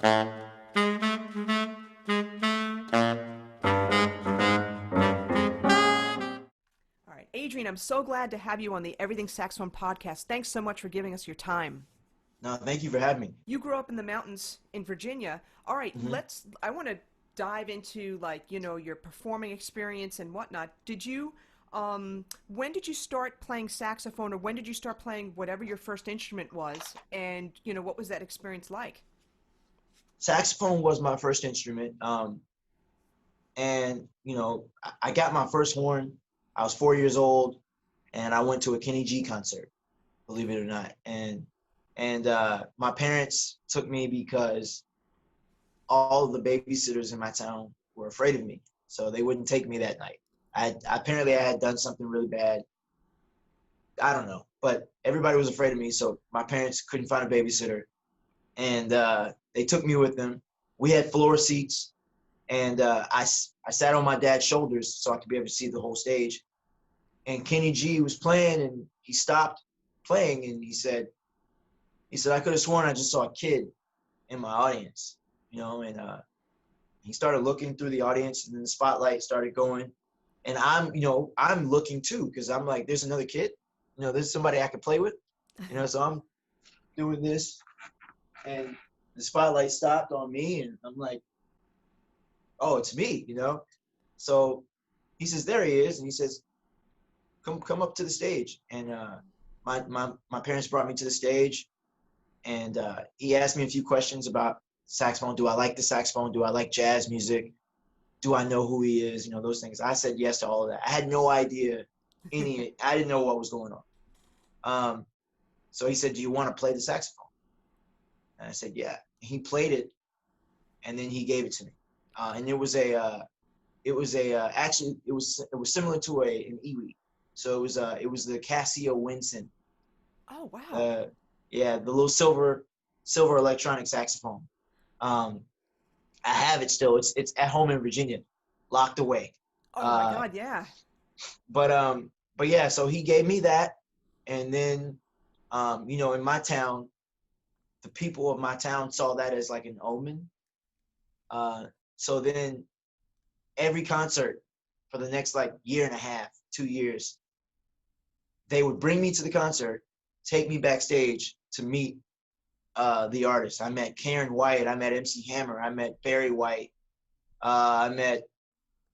All right, Adrian, I'm so glad to have you on the Everything Saxophone podcast. Thanks so much for giving us your time. No, thank you for having me. You grew up in the mountains in Virginia. All right, Hmm. I want to dive into your performing experience and whatnot. When did you start playing saxophone, or when did you start playing whatever your first instrument was? And, what was that experience like? Saxophone was my first instrument. And, I got my first horn. I was 4 years old, and I went to a Kenny G concert, believe it or not. And my parents took me because all of the babysitters in my town were afraid of me. So they wouldn't take me that night. Apparently I had done something really bad. I don't know, but everybody was afraid of me. So my parents couldn't find a babysitter, and they took me with them. We had floor seats, and I sat on my dad's shoulders so I could be able to see the whole stage. And Kenny G was playing, and he stopped playing, and he said, I could have sworn I just saw a kid in my audience, and he started looking through the audience, and then the spotlight started going. And I'm looking too, because I'm like, there's another kid, there's somebody I could play with, so I'm doing this, and the spotlight stopped on me, and I'm like, oh, it's me. So he says, there he is, and he says, come up to the stage. And my parents brought me to the stage, and he asked me a few questions about saxophone. Do I like the saxophone? Do I like jazz music? Do I know who he is? Those things. I said yes to all of that. I had no idea I didn't know what was going on. So he said, do you want to play the saxophone? And I said, yeah. He played it, and then he gave it to me. And actually it was similar to an Ewe. So it was the Casio Winston. Oh, wow. Yeah, the little silver electronic saxophone. I have it still. It's at home in Virginia, locked away. Oh, my God, yeah. But yeah, so he gave me that, and then in my town, the people of my town saw that as like an omen. So then every concert for the next like year and a half, 2 years, they would bring me to the concert, take me backstage to meet the artists. I met Karen White, I met MC Hammer, I met Barry White, I met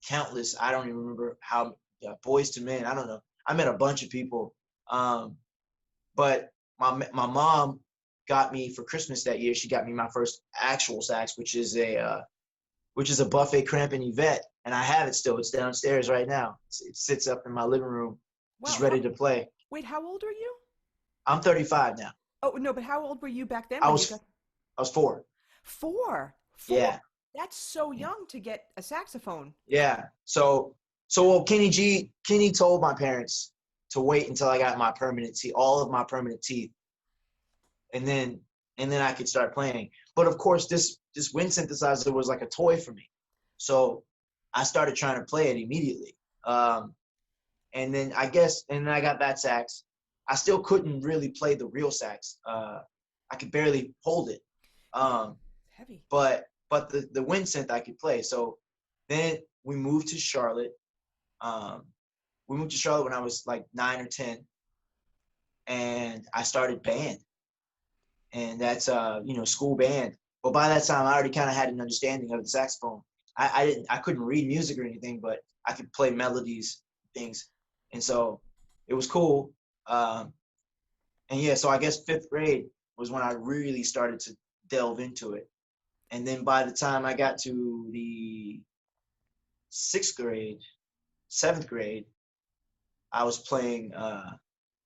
countless, I don't even remember how, Boys to Men, I don't know. I met a bunch of people. But my mom got me for Christmas that year, she got me my first actual sax, which is a Buffet Crampon Yvette, and I have it still. It's downstairs right now. It sits up in my living room, just Wow. ready to play. Wait, how old are you? I'm 35 now. Oh, no, but how old were you back then I when you was got... I was 4. Four. Yeah. That's so young to get a saxophone. Yeah. So Kenny told my parents to wait until I got my permanent teeth, all of my permanent teeth, and then I could start playing. But of course, this wind synthesizer was like a toy for me, so I started trying to play it immediately. And then I got that sax. I still couldn't really play the real sax. I could barely hold it. Heavy. But the wind synth I could play. So then we moved to Charlotte. We moved to Charlotte when I was like 9 or 10, and I started band, and that's school band. But by that time, I already kind of had an understanding of the saxophone. I couldn't read music or anything, but I could play melodies, things, and so it was cool. And yeah, so I guess 5th grade was when I really started to delve into it. And then by the time I got to the 6th grade, 7th grade, I was playing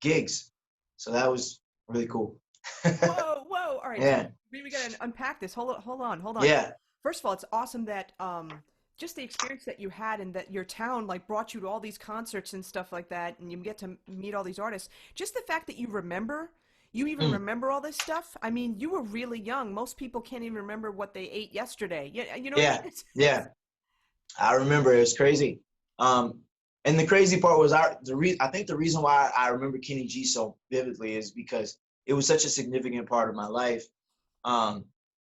gigs. So that was really cool. Whoa, whoa. All right, so Yeah. we got to unpack this. Hold on. Yeah. First of all, it's awesome that just the experience that you had and that your town like brought you to all these concerts and stuff like that, and you get to meet all these artists. Just the fact that you even Mm. remember all this stuff. I mean, you were really young. Most people can't even remember what they ate yesterday. Yeah, you know what I Yeah. mean? Yeah. I remember it was crazy. And the crazy part was I think the reason why I remember Kenny G so vividly is because it was such a significant part of my life.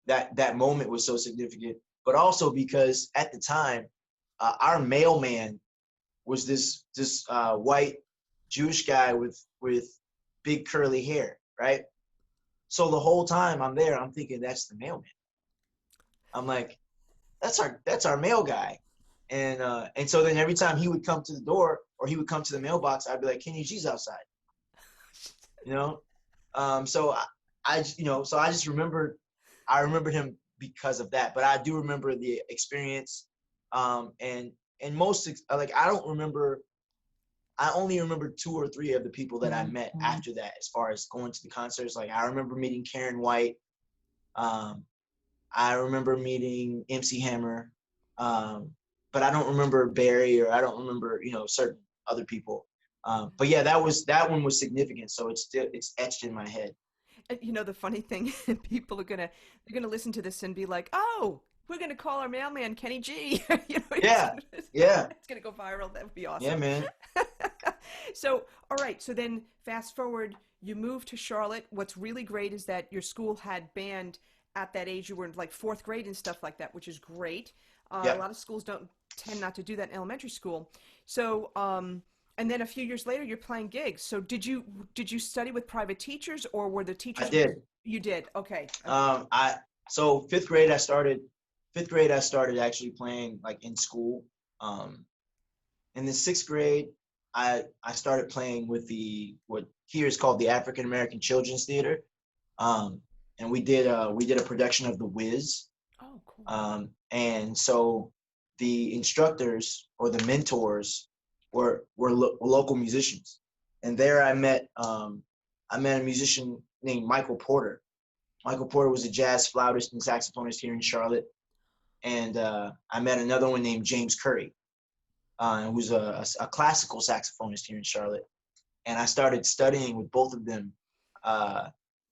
that moment was so significant, but also because at the time, our mailman was this white Jewish guy with big curly hair, right? So the whole time I'm there, I'm thinking that's the mailman. I'm like, that's our mail guy. And so then every time he would come to the door or he would come to the mailbox, I'd be like, Kenny G's outside, you know? So so I just remembered him because of that, but I do remember the experience. And most, like, I only remember 2 or 3 of the people that I met after that, as far as going to the concerts. Like, I remember meeting Karen White. I remember meeting MC Hammer. But I don't remember Barry, or I don't remember, certain other people. But yeah, that one was significant. So it's etched in my head. The funny thing, people they're gonna listen to this and be like, "Oh, we're gonna call our mailman Kenny G." Yeah. Yeah. It's gonna go viral. That would be awesome. Yeah, man. So, all right. So then, fast forward, you moved to Charlotte. What's really great is that your school had band at that age. You were in like 4th grade and stuff like that, which is great. A lot of schools don't tend not to do that in elementary school. So, and then a few years later, you're playing gigs. So did you study with private teachers, or were the teachers? I did. You did. Okay. So fifth grade I started actually playing, like, in school. In the 6th grade, I started playing with what here is called the African American Children's Theater. And we did a production of The Wiz. Oh, cool. And so the instructors or the mentors were local musicians. And there I met a musician named Michael Porter. Michael Porter was a jazz flautist and saxophonist here in Charlotte. And I met another one named James Curry, who's a classical saxophonist here in Charlotte. And I started studying with both of them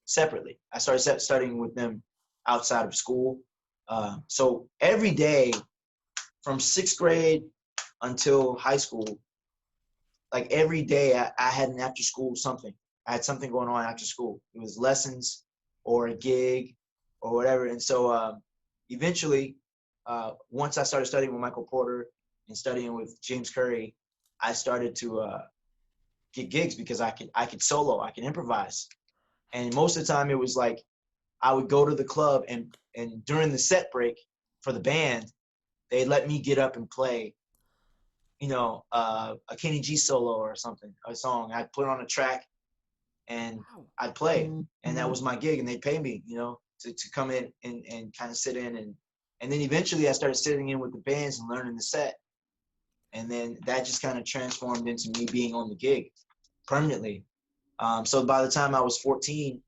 separately. I started studying with them outside of school. So every day from 6th grade until high school, like, every day I had an after school something. I had something going on after school. It was lessons or a gig or whatever. And so eventually, once I started studying with Michael Porter and studying with James Curry, I started to get gigs because I could solo, I could improvise. And most of the time it was like I would go to the club, and during the set break for the band, they'd let me get up and play, a Kenny G solo or something, a song. I'd put on a track and I'd play, and that was my gig, and they'd pay me, to come in and kind of sit in. And then eventually I started sitting in with the bands and learning the set. And then that just kind of transformed into me being on the gig permanently. So by the time I was 14,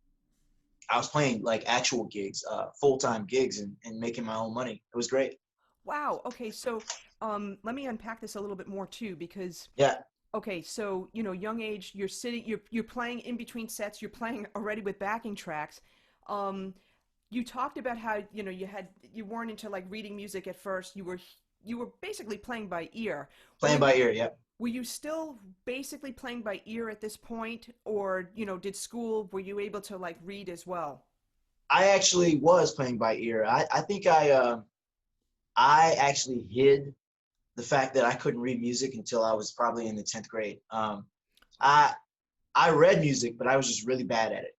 I was playing, like, actual gigs, full-time gigs, and making my own money. It was great. Wow. Okay. So, let me unpack this a little bit more too, because Yeah. okay, so young age, you're playing in between sets, you're playing already with backing tracks. You talked about how you weren't into, like, reading music at first. You were basically playing by ear. Playing by ear, yeah. Were you still basically playing by ear at this point, or were you able to, like, read as well? I actually was playing by ear. I think I actually hid the fact that I couldn't read music until I was probably in the 10th grade. I read music, but I was just really bad at it.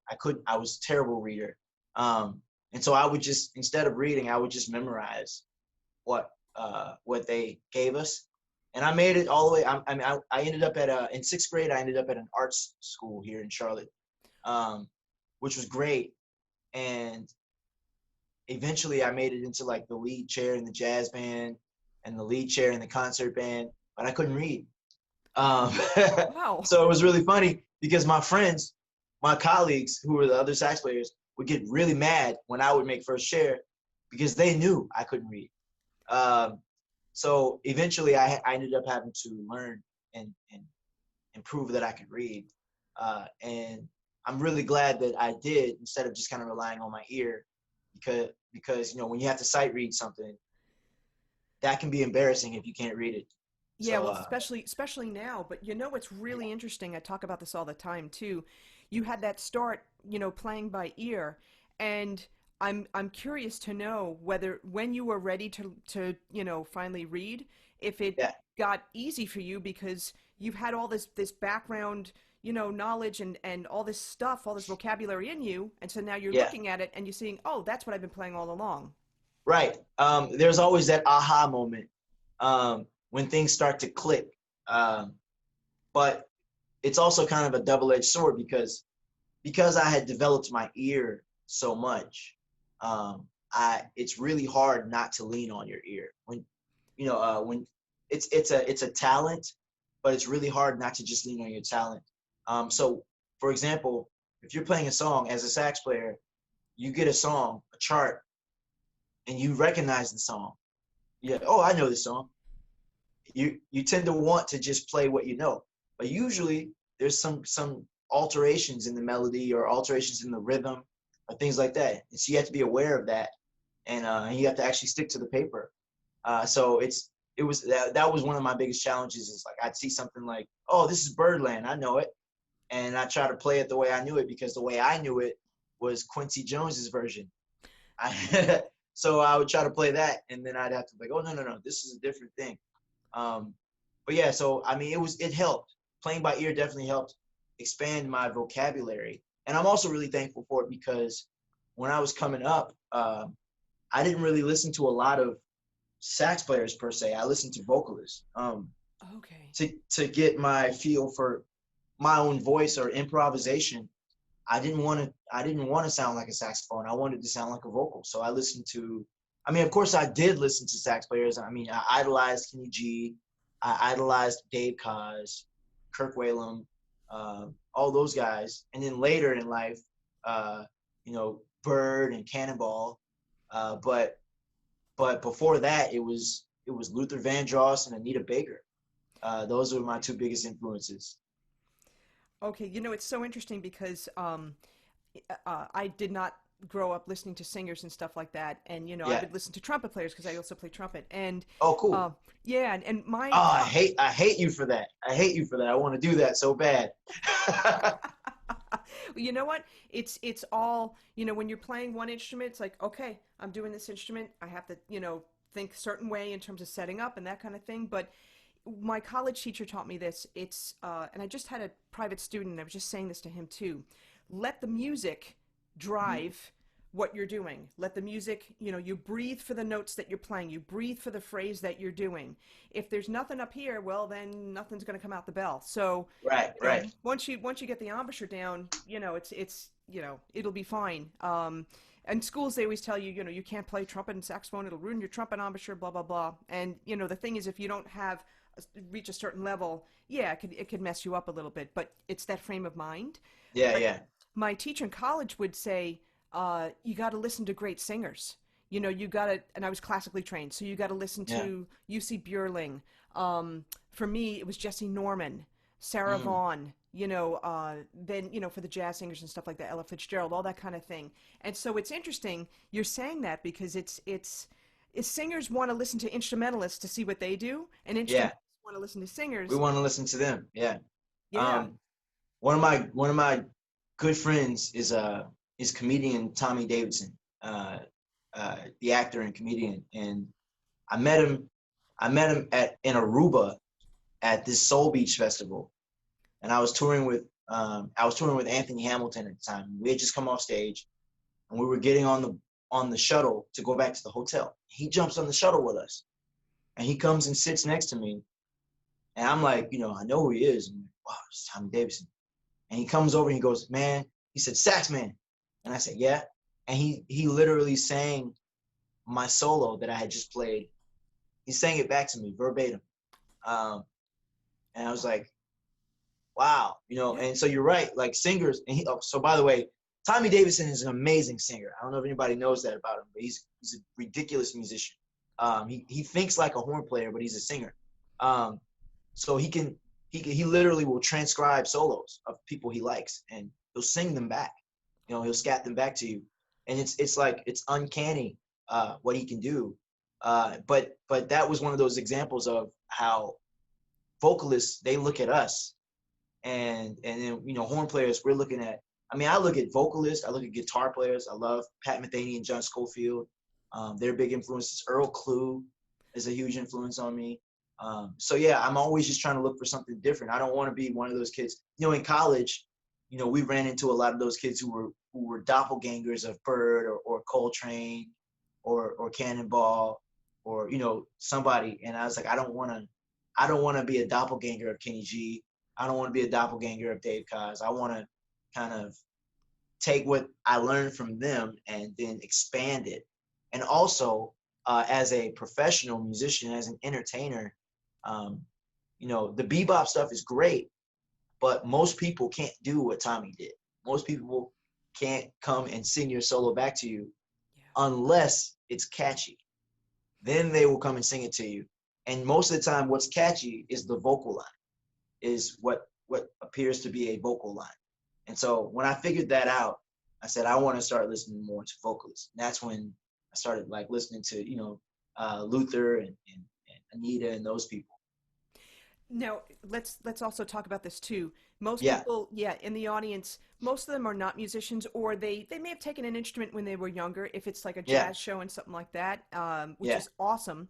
I was a terrible reader. And so I would just, instead of reading, I would just memorize what they gave us. And I made it all the way. I ended up in 6th grade, I ended up at an arts school here in Charlotte, which was great. And eventually I made it into, like, the lead chair in the jazz band and the lead chair in the concert band, but I couldn't read. Wow. So it was really funny because my friends, my colleagues who were the other sax players, would get really mad when I would make first chair because they knew I couldn't read. So eventually I ended up having to learn and prove that I could read. And I'm really glad that I did, instead of just kind of relying on my ear, because when you have to sight read something, that can be embarrassing if you can't read it. Yeah, So, well, especially now. But what's really interesting, I talk about this all the time too. You had that start, playing by ear, and I'm curious to know whether when you were ready to finally read, if it Yeah, got easy for you because you've had all this background knowledge and all this stuff, all this vocabulary in you, and so now you're yeah, looking at it and you're seeing, oh, that's what I've been playing all along. right. There's always that aha moment when things start to click. Um, but it's also kind of a double-edged sword because I had developed my ear so much. I It's really hard not to lean on your ear when it's a talent, but it's really hard not to just lean on your talent. So, for example, if you're playing a song as a sax player, you get a song, a chart, and you recognize the song. Yeah, oh, I know this song. You tend to want to just play what you know, but usually there's some alterations in the melody or alterations in the rhythm or things like that, and so you have to be aware of that, and you have to actually stick to the paper. So that was one of my biggest challenges. Is like I'd see something like, oh, this is Birdland, I know it, and I try to play it the way I knew it because the way I knew it was Quincy Jones's version. So I would try to play that, and then I'd have to be like, oh, no, this is a different thing. Um, but yeah, so I mean, it helped. Playing by ear definitely helped expand my vocabulary, and I'm also really thankful for it because when I was coming up, I didn't really listen to a lot of sax players per se. I listened to vocalists Okay. to get my feel for my own voice or improvisation. I didn't want to sound like a saxophone. I wanted to sound like a vocal. So I listened to, I mean, of course I did listen to sax players. I mean, I idolized Kenny G. I idolized Dave Koz, Kirk Whalum, all those guys. And then later in life, uh, Bird and Cannonball. But before that, it was Luther Vandross and Anita Baker. Those were my two biggest influences. Okay, it's so interesting because I did not grow up listening to singers and stuff like that, and I Yeah. would listen to trumpet players because I also play trumpet, and Oh, uh, cool. yeah, and Oh, my I hate you for that. I hate you for that. I want to do that so bad. you know what? It's all, when you're playing one instrument, it's like, okay, I'm doing this instrument. I have to, think a certain way in terms of setting up and that kind of thing. But my college teacher taught me this. And I just had a private student, and I was just saying this to him too. Let the music drive what you're doing. Let the music, you breathe for the notes that you're playing. You breathe for the phrase that you're doing. If there's nothing up here, well, then nothing's going to come out the bell. So, Right, right. once you get the embouchure down, it's it'll be fine. In schools, they always tell you, you can't play trumpet and saxophone. It'll ruin your trumpet embouchure, blah, blah, blah. And, the thing is, if you don't reach a certain level, yeah, it could mess you up a little bit, but it's that frame of mind. Yeah, But yeah. my teacher in college would say, you got to listen to great singers. You got to, and I was classically trained, so you got to listen Yeah. to UC Björling. For me, it was Jesse Norman, Sarah Mm. Vaughan, then, for the jazz singers and stuff like that, Ella Fitzgerald, all that kind of thing. And so it's interesting you're saying that because it's singers want to listen to instrumentalists to see what they do, and Yeah. instrumentalists want to listen to We singers. want to listen to them. Yeah. Yeah. Um, one of my good friends is comedian Tommy Davidson, the actor and comedian, and I met him. I met him in Aruba at this Soul Beach festival, and I was touring with Anthony Hamilton at the time. We had just come off stage, and we were getting on the shuttle to go back to the hotel. He jumps on the shuttle with us, and he comes and sits next to me, and I'm like, I know who he is. I'm like, wow, it's Tommy Davidson. And he comes over and he goes, man, he said, sax man. And I said, yeah. And he literally sang my solo that I had just played. He sang it back to me verbatim. Um, and I was like, wow, Yeah. and so you're right, like singers. So by the way, Tommy Davidson is an amazing singer. I don't know if anybody knows that about him, but he's a ridiculous musician. He thinks like a horn player, but he's a singer. Um, so he literally will transcribe solos of people he likes, and he'll sing them back. He'll scat them back to you, and it's like it's uncanny what he can do. But that was one of those examples of how vocalists, they look at us, and then horn players, we're looking at I mean, I look at vocalists, I look at guitar players. I love Pat Metheny and John Scofield. They're big influences. Earl Klugh is a huge influence on me. So yeah, I'm always just trying to look for something different. I don't want to be one of those kids. In college, we ran into a lot of those kids who were doppelgangers of Bird or Coltrane or Cannonball or somebody. And I was like, I don't want to be a doppelganger of Kenny G. I don't want to be a doppelganger of Dave Koz. I want to kind of take what I learned from them and then expand it. And also, as a professional musician, as an entertainer, the bebop stuff is great, but most people can't do what Tommy did. Most people can't come and sing your solo back to you unless it's catchy. Then they will come and sing it to you. And most of the time, what's catchy is the vocal line, is what appears to be a vocal line. And so when I figured that out, I said, I want to start listening more to vocalists. And that's when I started like listening to, Luther and Anita and those people. Now, let's also talk about this too. Most Yeah. people, in the audience, most of them are not musicians, or they may have taken an instrument when they were younger, if it's like a jazz show and something like that, which is awesome.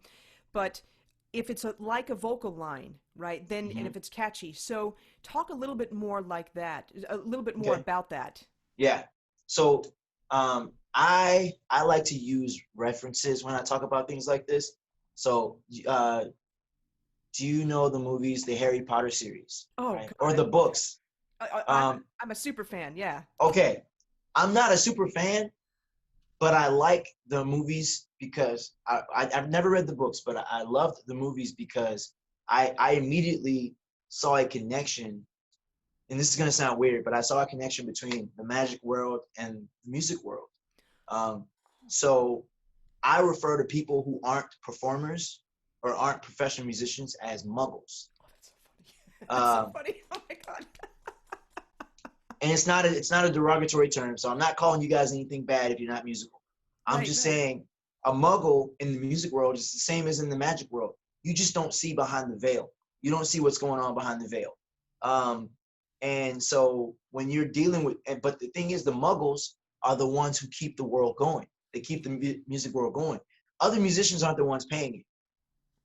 But if it's like a vocal line, right, then and if it's catchy. So talk a little bit more like that, a little bit more about that. Yeah. So I like to use references when I talk about things like this. So do you know the movies, the Harry Potter series? Oh, right? Or the books? I'm a super fan, yeah. Okay. I'm not a super fan, but I like the movies because I've never read the books, but I loved the movies because I immediately saw a connection. And this is going to sound weird, but I saw a connection between the magic world and the music world. So I refer to people who aren't performers or aren't professional musicians as muggles. Oh, that's so funny. That's so funny. Oh my God. And it's not a derogatory term, so I'm not calling you guys anything bad if you're not musical. I'm just saying a muggle in the music world is the same as in the magic world. You just don't see behind the veil. You don't see what's going on behind the veil. And so when you're dealing with, but the thing is, the muggles are the ones who keep the world going. They keep the music world going. Other musicians aren't the ones paying it.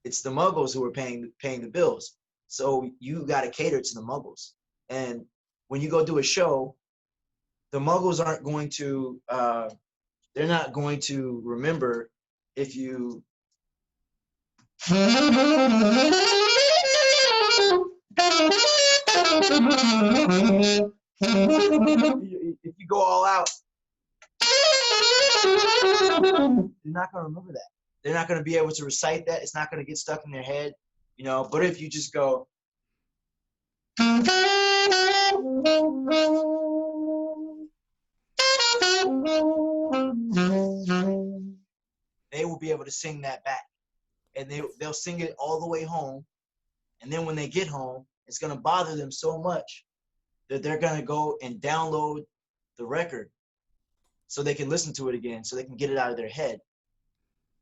It's the muggles who are paying the bills. So you got to cater to the muggles. And when you go do a show, the muggles aren't going to, they're not going to remember if you if you go all out, they're not going to remember that. They're not going to be able to recite that. It's not going to get stuck in their head, But if you just go, they will be able to sing that back. And they'll sing it all the way home. And then when they get home, it's going to bother them so much that they're going to go and download the record so they can listen to it again, so they can get it out of their head.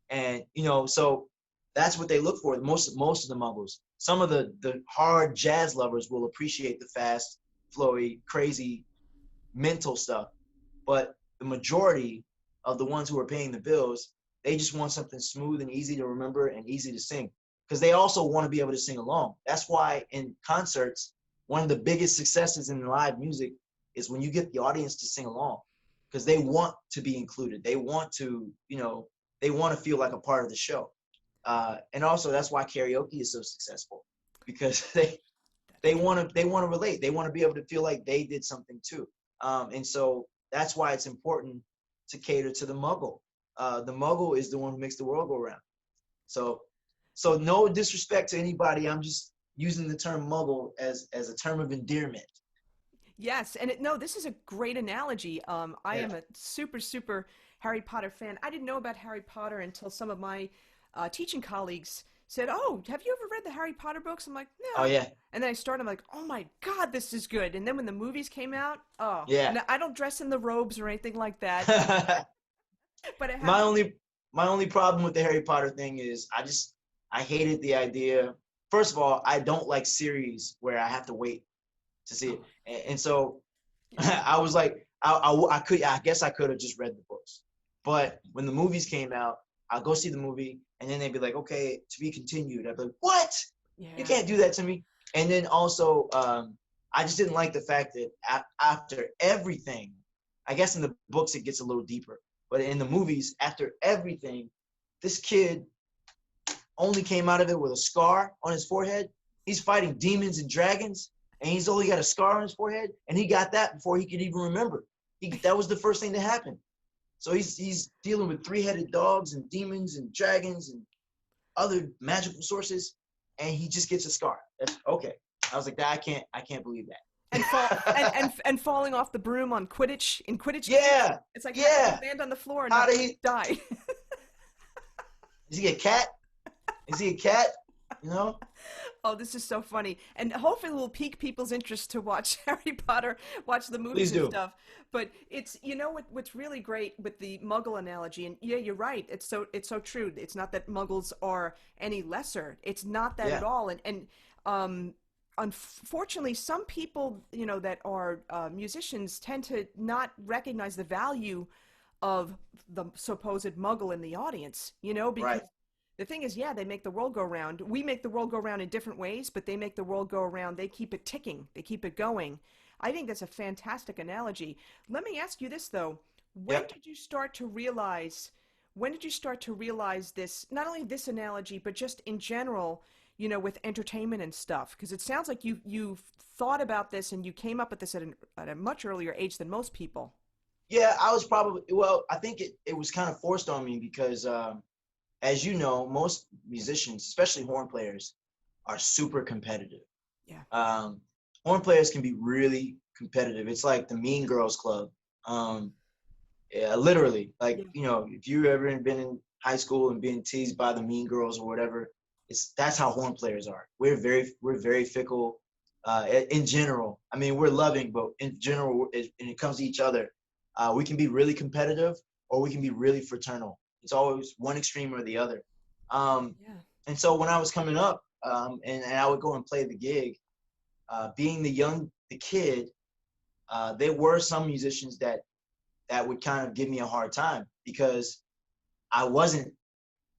And, so that's what they look for, most of the muggles. Some of the hard jazz lovers will appreciate the fast, flowy, crazy, mental stuff. But the majority of the ones who are paying the bills, they just want something smooth and easy to remember and easy to sing. Because they also want to be able to sing along. That's why in concerts, one of the biggest successes in live music is when you get the audience to sing along. Because they want to be included. They want to, they want to feel like a part of the show. And also that's why karaoke is so successful, because they want to relate. They want to be able to feel like they did something too. And so that's why it's important to cater to the muggle. The muggle is the one who makes the world go round. So no disrespect to anybody. I'm just using the term muggle as a term of endearment. Yes, and this is a great analogy. I am a super, super Harry Potter fan. I didn't know about Harry Potter until some of my teaching colleagues said, "Oh, have you ever read the Harry Potter books?" I'm like, "No." Oh yeah. And then I started. I'm like, "Oh my God, this is good." And then when the movies came out, I don't dress in the robes or anything like that. But my only problem with the Harry Potter thing is I hated the idea. First of all, I don't like series where I have to wait to see it. And so I was like, I guess I could have just read the books. But when the movies came out, I'll go see the movie, and then they'd be like, okay, to be continued. I'd be like, what? Yeah. You can't do that to me. And then also, I just didn't like the fact that after everything, I guess in the books it gets a little deeper, but in the movies, after everything, this kid only came out of it with a scar on his forehead. He's fighting demons and dragons, and he's only got a scar on his forehead, and he got that before he could even remember. That was the first thing that happened. So he's dealing with three-headed dogs and demons and dragons and other magical sources, and he just gets a scar. That's okay. I was like, I can't believe that. And falling off the broom on Quidditch in Quidditch. Yeah. Games, it's like yeah. Land on the floor and How did he die? Is he a cat? Is he a cat? You know? Oh, this is so funny. And hopefully we'll pique people's interest to watch Harry Potter, watch the movies Please do. and stuff. But it's, you know, what's really great with the Muggle analogy, and yeah, you're right. It's so true. It's not that Muggles are any lesser. It's not that at all. And unfortunately, some people, you know, that are musicians tend to not recognize the value of the supposed Muggle in the audience, you know, because the thing is, yeah, they make the world go round. We make the world go round in different ways, but they make the world go around. They keep it ticking. They keep it going. I think that's a fantastic analogy. Let me ask you this, though. When did you start to realize this, not only this analogy, but just in general, you know, with entertainment and stuff? Because it sounds like you've thought about this and you came up with this at a much earlier age than most people. Yeah, I was probably, well, I think it was kind of forced on me because, as you know, most musicians, especially horn players, are super competitive. Yeah. Horn players can be really competitive. It's like the Mean Girls Club. Yeah, literally. Like, you know, if you ever been in high school and being teased by the Mean Girls or whatever, that's how horn players are. We're very fickle. In general, I mean, we're loving, but in general, when it comes to each other, we can be really competitive or we can be really fraternal. It's always one extreme or the other. And so when I was coming up, and I would go and play the gig, being the kid, there were some musicians that would kind of give me a hard time because I wasn't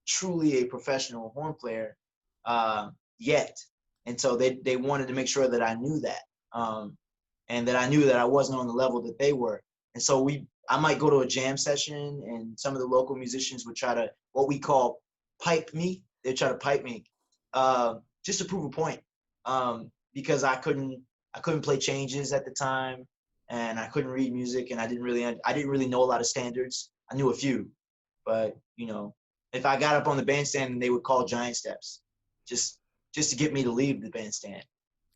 truly a professional horn player yet. And so they wanted to make sure that I knew that, and that I knew that I wasn't on the level that they were. And so I might go to a jam session and some of the local musicians would try to, what we call pipe me. They'd try to pipe me just to prove a point, because I couldn't play changes at the time, and I couldn't read music, and I didn't really know a lot of standards. I knew a few, but you know, if I got up on the bandstand, they would call giant steps, just to get me to leave the bandstand.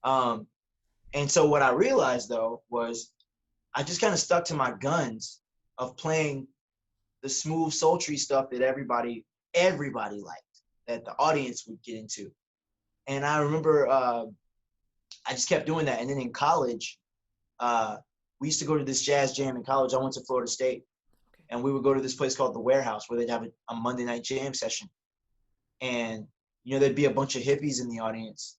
And so what I realized though was I just kind of stuck to my guns of playing the smooth, sultry stuff that everybody liked, that the audience would get into. And I remember I just kept doing that. And then in college, we used to go to this jazz jam in college. I went to Florida State, and we would go to this place called the Warehouse where they'd have a Monday night jam session. And, you know, there'd be a bunch of hippies in the audience.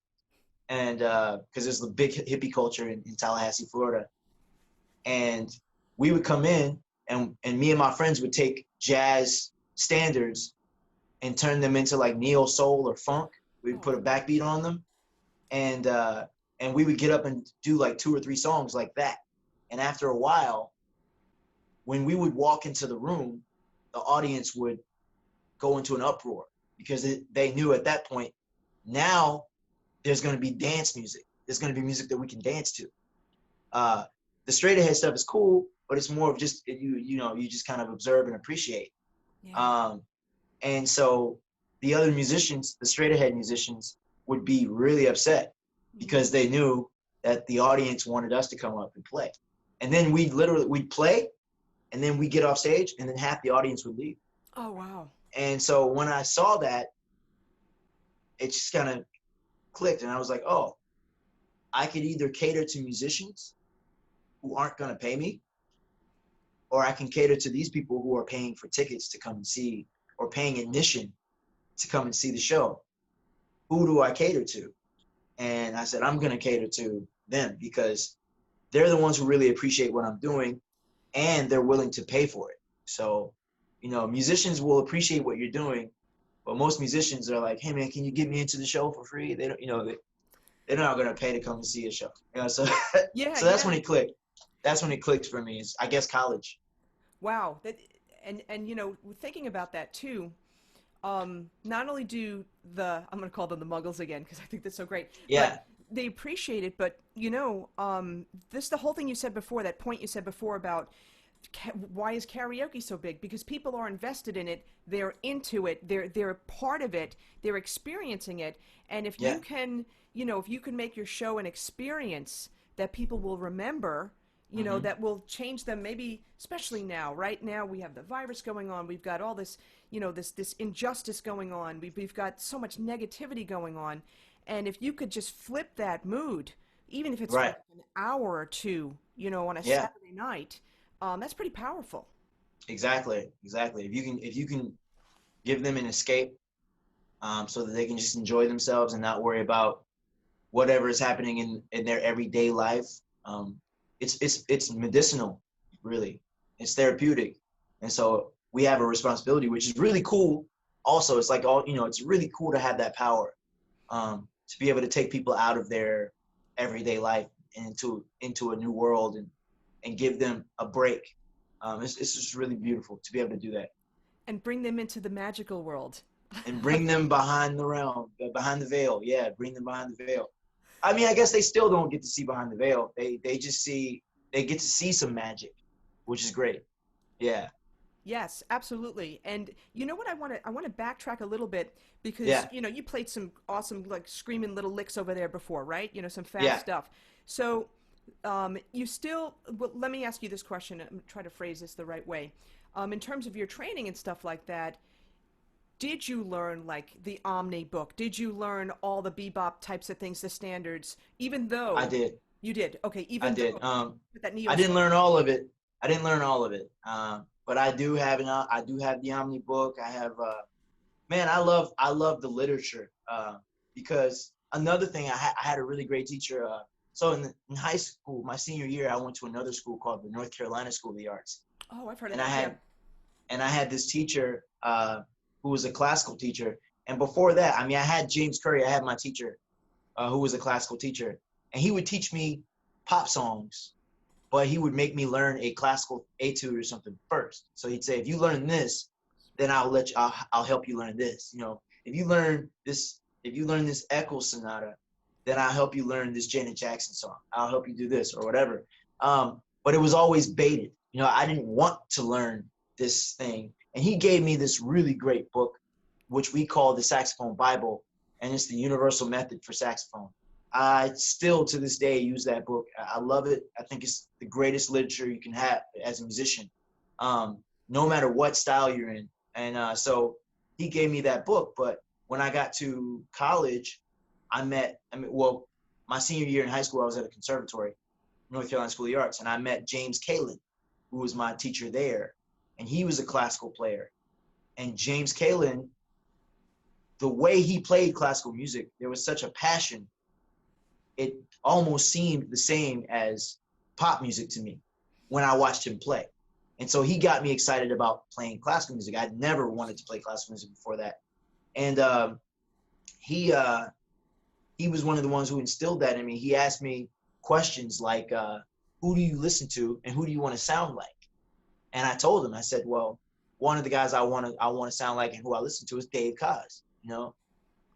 And because there's the big hippie culture in Tallahassee, Florida. And we would come in, and me and my friends would take jazz standards and turn them into like neo soul or funk. We would put a backbeat on them, and we would get up and do like 2 or 3 songs like that. And after a while, when we would walk into the room, the audience would go into an uproar because they knew at that point, now there's going to be dance music. There's going to be music that we can dance to. The straight ahead stuff is cool, but it's more of just, you just kind of observe and appreciate. Yeah. And so the other musicians, the straight ahead musicians, would be really upset because they knew that the audience wanted us to come up and play. And then we'd play, and then we get off stage, and then half the audience would leave. Oh, wow. And so when I saw that, it just kind of clicked, and I was like, oh, I could either cater to musicians who aren't going to pay me, or I can cater to these people who are paying for tickets to come and see, or paying admission to come and see the show. Who do I cater to? And I said, I'm going to cater to them because they're the ones who really appreciate what I'm doing, and they're willing to pay for it. So, musicians will appreciate what you're doing, but most musicians are like, hey man, can you get me into the show for free? They don't, they're not gonna pay to come and see a show. So Yeah, so that's yeah. when it clicked. That's when it clicked for me. Is I guess college. Wow. And thinking about that too, not only do I'm going to call them the Muggles again because I think that's so great, Yeah. but they appreciate it. But the whole thing you said before, that point you said before about why is karaoke so big? Because people are invested in it, they're into it, they're a part of it, they're experiencing it, and if Yeah. you can, if you can make your show an experience that people will remember, Hmm. that will change them, maybe especially now. Right now we have the virus going on, we've got all this, this injustice going on, we've got so much negativity going on, and if you could just flip that mood, even if it's for Right. like an hour or two, on a Yeah. Saturday night, that's pretty powerful. Exactly. Exactly. If you can give them an escape, so that they can just enjoy themselves and not worry about whatever is happening in their everyday life. Um, it's medicinal, really. It's therapeutic, and so we have a responsibility, which is really cool. Also, it's like it's really cool to have that power, to be able to take people out of their everyday life and into a new world and give them a break. It's just really beautiful to be able to do that And bring them into the magical world. and bring them behind the realm, behind the veil. Yeah, bring them behind the veil. I mean, I guess they still don't get to see behind the veil. They get to see some magic, which is great. Yeah, Yes, absolutely. And you know what, I want to backtrack a little bit because yeah, you played some awesome like screaming little licks over there before, right? Some fast yeah, stuff. So, you still well, let me ask you this question. I'm try to phrase this the right way. In terms of your training and stuff like that, did you learn like the Omni book? Did you learn all the bebop types of things, the standards, even I though did. you did? Okay, I even did. though with that neo I didn't soul. learn all of it. I didn't learn all of it. But I do have the Omni book. I have, man, I love the literature, because another thing, I had a really great teacher. So in high school, my senior year, I went to another school called the North Carolina School of the Arts, Oh, I've heard of and I that. Yeah. had this teacher, who was a classical teacher. And before that, I mean, I had James Curry. I had my teacher, who was a classical teacher, and he would teach me pop songs, but he would make me learn a classical etude or something first. So he'd say, if you learn this, then I'll help you learn this. If you learn this Echo Sonata, then I'll help you learn this Janet Jackson song. I'll help you do this or whatever. But it was always baited. I didn't want to learn this thing. And he gave me this really great book, which we call the Saxophone Bible, and it's the universal method for saxophone. I still to this day use that book. I love it. I think it's the greatest literature you can have as a musician, no matter what style you're in. And so he gave me that book. But when I got to college, well, my senior year in high school, I was at a conservatory, North Carolina School of the Arts, and I met James Kalin, who was my teacher there. And he was a classical player. And James Kalin, the way he played classical music, there was such a passion. It almost seemed the same as pop music to me when I watched him play. And so he got me excited about playing classical music. I'd never wanted to play classical music before that. And he he was one of the ones who instilled that in me. He asked me questions like, who do you listen to and who do you want to sound like? And I told him, I said, well, one of the guys I want to sound like and who I listen to is Dave Koz, And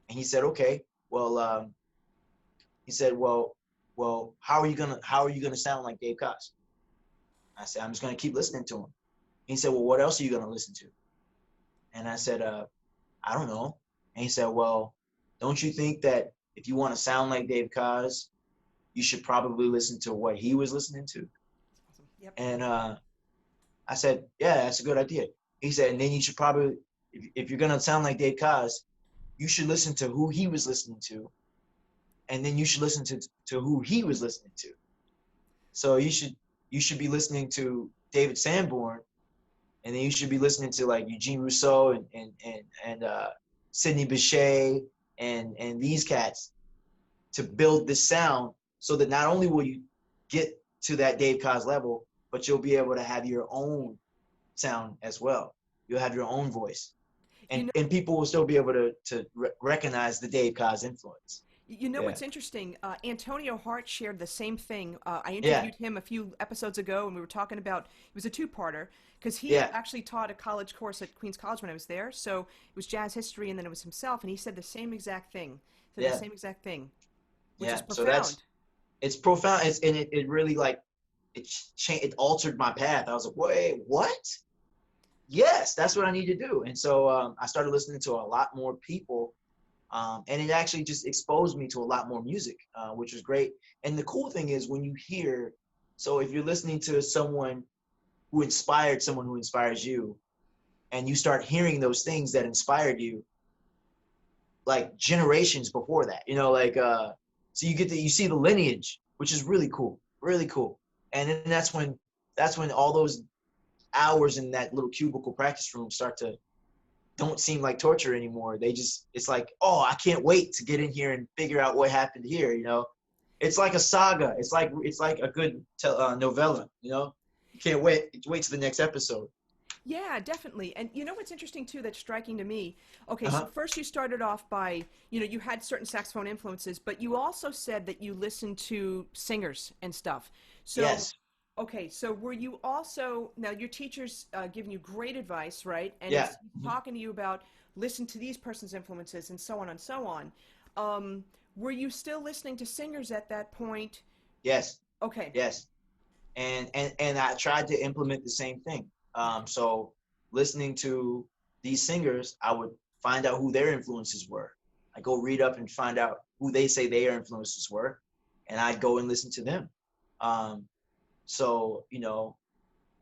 he said, okay, well, he said, well, how are you gonna sound like Dave Koz? I said, I'm just gonna keep listening to him. He said, well, what else are you gonna listen to? And I said, I don't know. And he said, well, don't you think that if you want to sound like Dave Koz, you should probably listen to what he was listening to? Awesome. Yep. And I said, yeah, that's a good idea. He said, and then you should probably, if you're gonna sound like Dave Koz, you should listen to who he was listening to, and then you should listen to who he was listening to. So you should be listening to David Sanborn, and then you should be listening to like Eugene Rousseau and Sidney Bechet and these cats to build this sound, so that not only will you get to that Dave Koz level, but you'll be able to have your own sound as well. You'll have your own voice, You and people will still be able to recognize the Dave Koz influence. You know Yeah, what's interesting? Antonio Hart shared the same thing. I yeah, interviewed him a few episodes ago, and we were talking about it was a two-parter because he yeah, actually taught a college course at Queens College when I was there. So it was jazz history, and then it was himself, and he said the same exact thing. Said the yeah, same exact thing, which yeah. is So profound. it's profound. It really like it altered my path. I was like, wait, what? Yes, that's what I need to do. And so I started listening to a lot more people, and it actually just exposed me to a lot more music, which was great. And the cool thing is when you hear, so if you're listening to someone who inspired someone who inspires you, and you start hearing those things that inspired you, like generations before that, like so you see the lineage, which is really cool. And then that's when all those hours in that little cubicle practice room don't seem like torture anymore. It's like, oh, I can't wait to get in here and figure out what happened here. It's like a saga. It's like a good novella. You can't wait to the next episode. Yeah, definitely. And you know what's interesting too that's striking to me? Okay, so Uh-huh. first you started off by, you had certain saxophone influences, but you also said that you listened to singers and stuff. So, Yes. okay, so were you also, now your teacher's giving you great advice, right? And Yeah. he's Mhm. talking to you about listen to these person's influences and so on and so on. Um, were you still listening to singers at that point? Yes. Okay, Yes. And I tried to implement the same thing. So listening to these singers, I would find out who their influences were. I go read up and find out who they say their influences were, and I'd go and listen to them. Um, so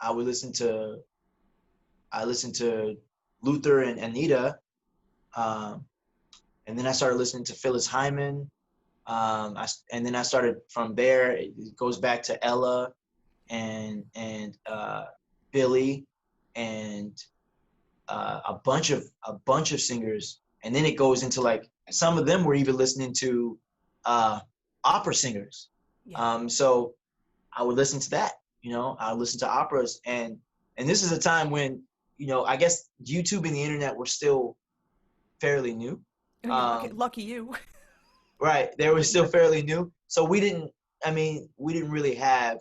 I would listen to Luther and Anita, um, and then I started listening to Phyllis Hyman. And then I started from there. It goes back to Ella and Billy and a bunch of singers, and then it goes into like some of them were even listening to uh, opera singers. yeah. So I would listen to that. I would listen to operas, and this is a time when I guess YouTube and the internet were still fairly new. Oh, yeah, lucky, Um, lucky you. right, they were still fairly new, so we didn't. I mean, we didn't really have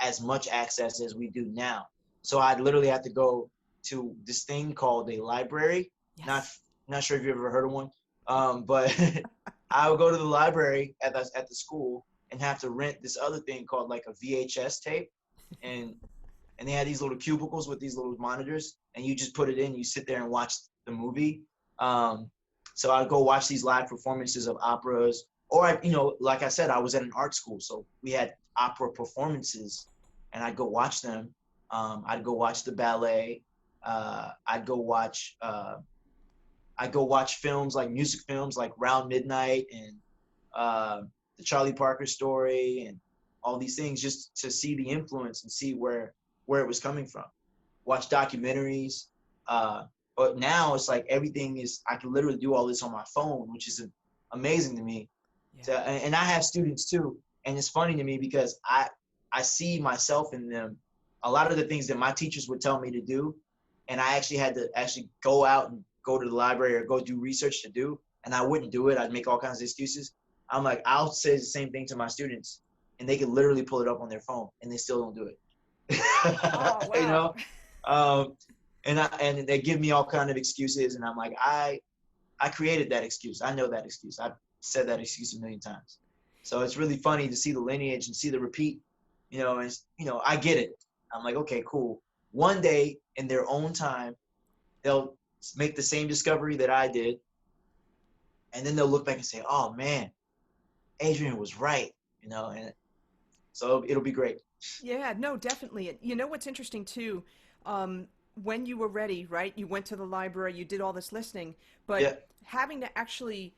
as much access as we do now. So I'd literally have to go to this thing called a library. Not Yes. not sure if you've ever heard of one, but I would go to the library at the school and have to rent this other thing called like a VHS tape, and they had these little cubicles with these little monitors, and you just put it in, you sit there and watch the movie. Um, so I'd go watch these live performances of operas, or like I said, I was at an art school, so we had opera performances, and I'd go watch them. I'd go watch the ballet. I'd go watch. I'd go watch films like music films like Round Midnight and uh, the Charlie Parker Story and all these things, just to see the influence and see where it was coming from. Watch documentaries. Uh, but now it's like everything is, I can literally do all this on my phone, which is amazing to me. Yeah. And I have students too. And it's funny to me because I see myself in them. A lot of the things that my teachers would tell me to do, and I actually had to actually go out and go to the library or go do research to do, and I wouldn't do it. I'd make all kinds of excuses. I'm like, I'll say the same thing to my students, and they can literally pull it up on their phone, and they still don't do it. Oh, you wow. know, um, and they give me all kind of excuses, and I'm like, I created that excuse. I know that excuse. I've said that excuse a million times. So it's really funny to see the lineage and see the repeat. And I get it. I'm like, okay, cool. One day in their own time, they'll make the same discovery that I did, and then they'll look back and say, oh man, Adrian was right. And so it'll be great. Yeah, no, definitely. And you know what's interesting too? Um, when you were ready, right? You went to the library, you did all this listening, but Yeah, having to actually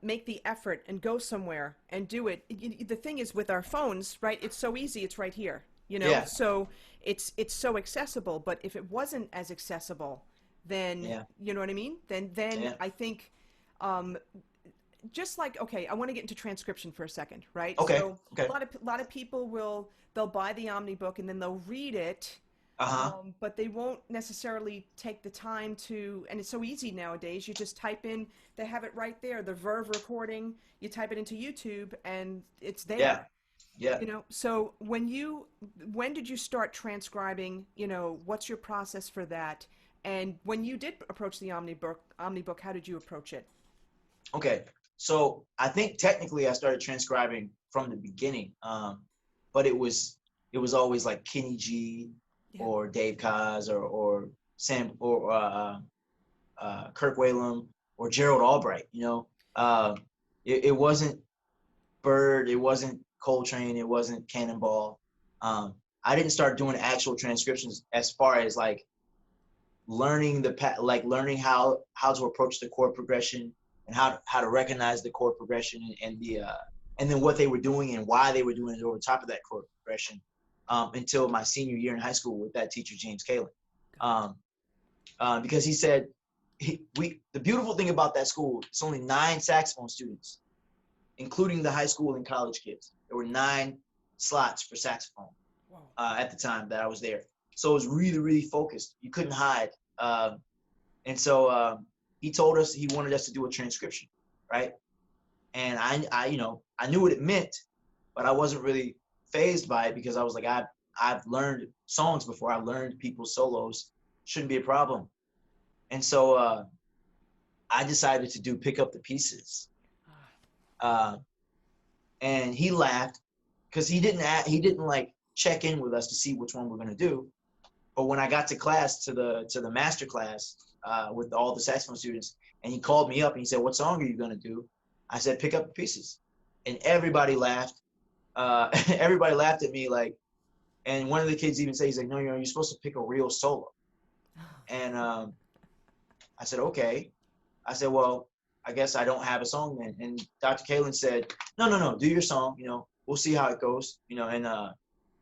make the effort and go somewhere and do it. The thing is, with our phones, right? It's so easy. It's right here. yeah, So it's so accessible. But if it wasn't as accessible, then yeah, you know what I mean. Then yeah, I think um, just like, okay, I want to get into transcription for a second, right? Okay. So Okay. a lot of people they'll buy the Omni book and then they'll read it, Uh-huh. but they won't necessarily take the time to. And it's so easy nowadays. You just type in, they have it right there, the Verve recording. You type it into YouTube and it's Yeah. there. Yeah. So when did you start transcribing? What's your process for that? And when you did approach the Omnibook, how did you approach it? Okay. So I think technically I started transcribing from the beginning. But it was always like Kenny G Yeah. or Dave Kaz or Sam or Kirk Whalum or Gerald Albright, it wasn't Bird, it wasn't Coltrane, it wasn't Cannonball. I didn't start doing actual transcriptions as far as like learning how to approach the chord progression and how to recognize the chord progression and then what they were doing and why they were doing it over top of that chord progression until my senior year in high school with that teacher James Kalen, because he said the beautiful thing about that school, it's only 9 saxophone students, including the high school and college kids. There were 9 slots for saxophone at the time that I was there. So it was really, really focused. You couldn't hide. And so he told us he wanted us to do a transcription, right? And I knew what it meant, but I wasn't really fazed by it because I was like, I've learned songs before. I've learned people's solos. Shouldn't be a problem. And so I decided to pick up the pieces. And he laughed because he didn't like check in with us to see which one we're gonna do. But when I got to class, to the master class with all the saxophone students, and he called me up and he said, "What song are you gonna do?" I said, "Pick Up the Pieces," and everybody laughed. Everybody laughed at me, like, and one of the kids even said, he's like, "No, you're supposed to pick a real solo." And I said, "Okay." I said, "Well, I guess I don't have a song then." And Dr. Kalen said, No, do your song. We'll see how it goes. And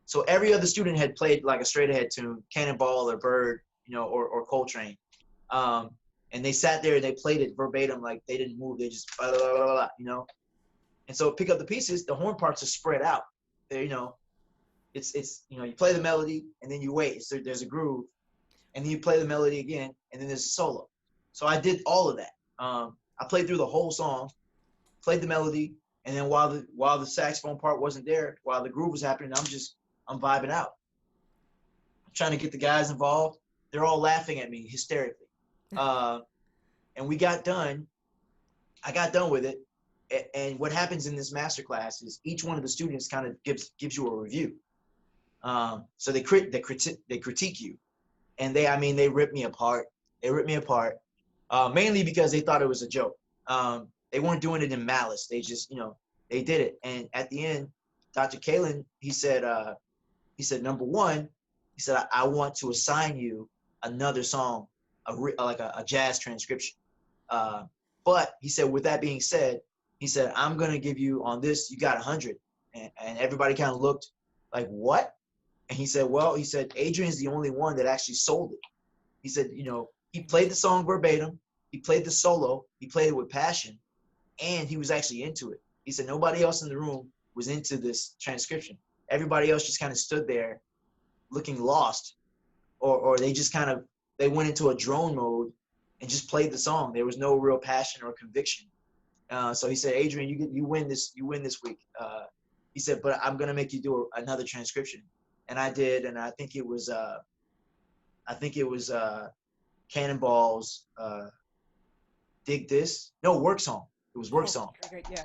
so every other student had played like a straight ahead tune, Cannonball or Bird, or Coltrane. And they sat there and they played it verbatim, like they didn't move. They just blah, blah, blah, blah. And so Pick Up the Pieces, the horn parts are spread out. There, it's you play the melody and then you wait. So there's a groove, and then you play the melody again, and then there's a solo. So I did all of that. I played through the whole song, played the melody, and then while the saxophone part wasn't there, while the groove was happening, I'm vibing out. I'm trying to get the guys involved. They're all laughing at me hysterically. And we got done. I got done with it. And what happens in this master class is each one of the students kind of gives you a review. So they critique you, and they rip me apart. They ripped me apart, mainly because they thought it was a joke. They weren't doing it in malice. They just, they did it. And at the end, Dr. Kalen, he said, number one, he said, I want to assign you another song, like a jazz transcription. But he said, with that being said, he said, I'm going to give you on this, you got 100. And everybody kind of looked like, what? And he said, Adrian's the only one that actually sold it. He said, he played the song verbatim. He played the solo. He played it with passion. And he was actually into it. He said, nobody else in the room was into this transcription. Everybody else just kind of stood there looking lost, or they just they went into a drone mode and just played the song. There was no real passion or conviction. So he said, Adrian, you win this week. He said, but I'm going to make you do another transcription. And I did. And I think it was Cannonball's Dig This. No, Work Song. It was Work Song. Great, yeah.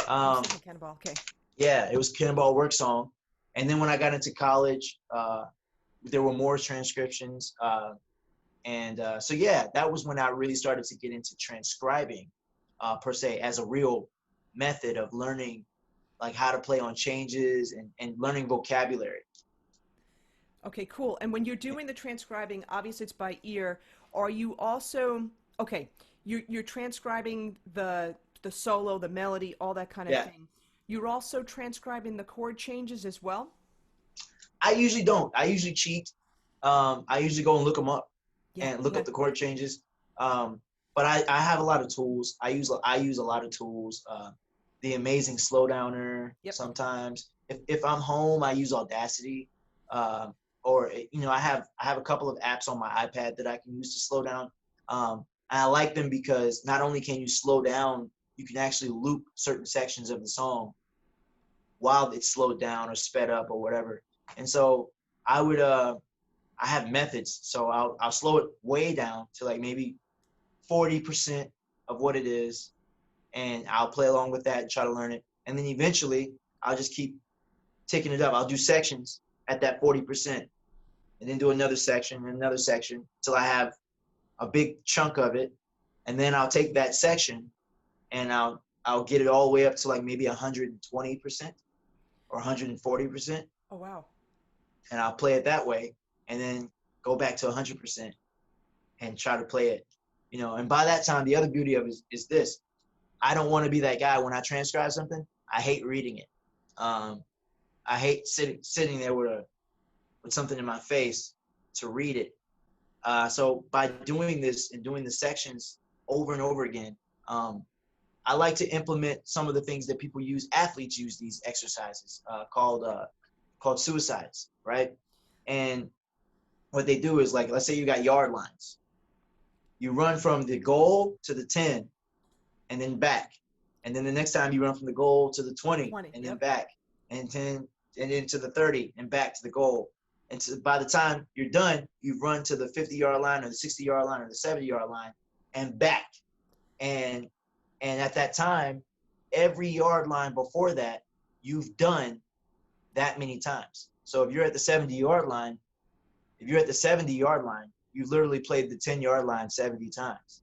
Cannonball. Okay. Yeah, it was Cannonball Work Song. And then when I got into college, there were more transcriptions. So yeah, that was when I really started to get into transcribing, per se, as a real method of learning, like how to play on changes and learning vocabulary. Okay, cool. And when you're doing the transcribing, obviously it's by ear. Are you also, okay, you're transcribing the solo, the melody, all that kind of thing. You're also transcribing the chord changes as well? I usually don't. I usually cheat. I usually go and look them up and look up the chord changes. but I have a lot of tools. I use a lot of tools. The amazing slowdowner. Yep. Sometimes if I'm home, I use Audacity. Or I have a couple of apps on my iPad that I can use to slow down. And I like them because not only can you slow down, you can actually loop certain sections of the song while it's slowed down or sped up or whatever. And so I have methods. So I'll slow it way down to like maybe 40% of what it is, and I'll play along with that and try to learn it. And then eventually I'll just keep ticking it up. I'll do sections at that 40%, and then do another section and another section till I have a big chunk of it. And then I'll take that section and I'll get it all the way up to like maybe 120% or 140%. Oh, wow. And I'll play it that way, and then go back to 100% and try to play it. And by that time, the other beauty of it is this. I don't want to be that guy when I transcribe something. I hate reading it. I hate sitting there with something in my face to read it. So by doing this and doing the sections over and over again, I like to implement some of the things that people use. Athletes use these exercises called suicides, right? And what they do is, like, let's say you got yard lines. You run from the goal to the 10 and then back. And then the next time you run from the goal to the 20 and then back, and 10 and then to the 30 and back to the goal. And by the time you're done, you've run to the 50-yard line or the 60-yard line or the 70-yard line and back. And at that time, every yard line before that, you've done that many times. So if you're at the 70-yard line, you've literally played the 10-yard line 70 times,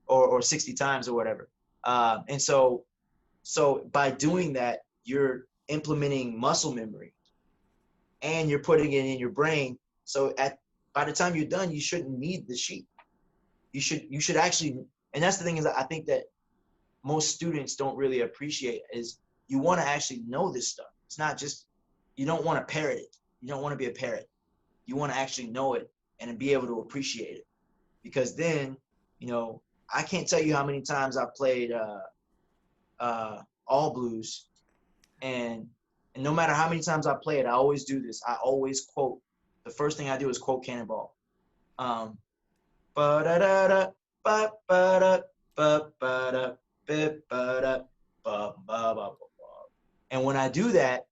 or 60 times or whatever. And so by doing that, you're implementing muscle memory and you're putting it in your brain. So by the time you're done, you shouldn't need the sheet. You should actually, and that's the thing, is I think that most students don't really appreciate is you want to actually know this stuff. It's not just, you don't want to parrot it. You don't want to be a parrot. You want to actually know it and be able to appreciate it. Because then, I can't tell you how many times I've played all blues, and no matter how many times I play it, I always do this. I always quote. The first thing I do is quote Cannonball. Ba-da-da-da, ba-ba-da, ba-ba-da, ba-ba-da, ba-ba-ba-ba. And when I do that,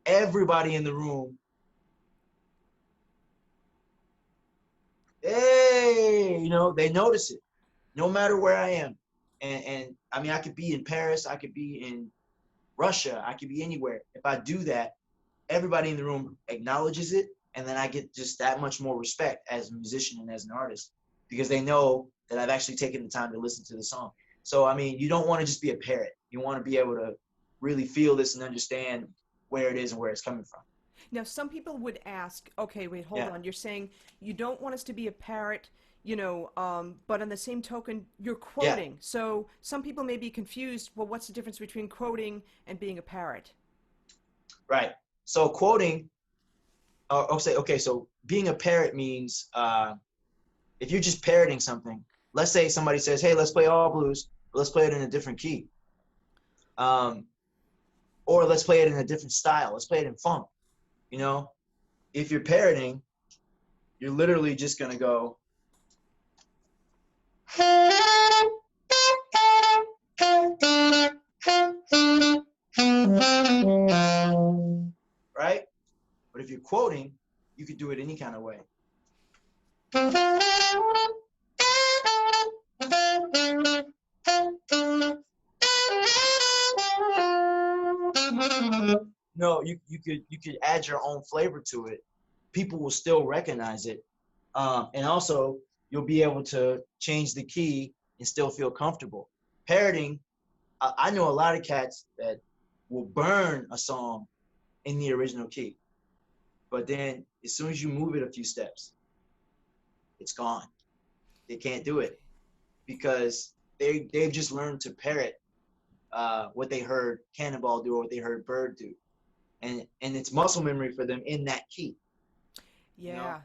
everybody in the room, hey, they notice it, no matter where I am. And I mean, I could be in Paris, I could be in Russia, I could be anywhere. If I do that, everybody in the room acknowledges it, and then I get just that much more respect as a musician and as an artist, because they know that I've actually taken the time to listen to the song. So, I mean, you don't want to just be a parrot. You want to be able to really feel this and understand where it is and where it's coming from. Now, some people would ask, okay, wait, hold on. You're saying you don't want us to be a parrot, but on the same token, you're quoting. Yeah. So some people may be confused. Well, what's the difference between quoting and being a parrot? Right. So quoting, so being a parrot means if you're just parroting something, let's say somebody says, hey, let's play all blues, but let's play it in a different key. Or let's play it in a different style. Let's play it in funk. If you're parroting, you're literally just going to go. Right? But if you're quoting, you could do it any kind of way. No, you could add your own flavor to it. People will still recognize it. And also, you'll be able to change the key and still feel comfortable. Parroting, I know a lot of cats that will burn a song in the original key. But then as soon as you move it a few steps, it's gone. They can't do it because they've just learned to parrot what they heard Cannonball do or what they heard Bird do. And it's muscle memory for them in that key. Yeah.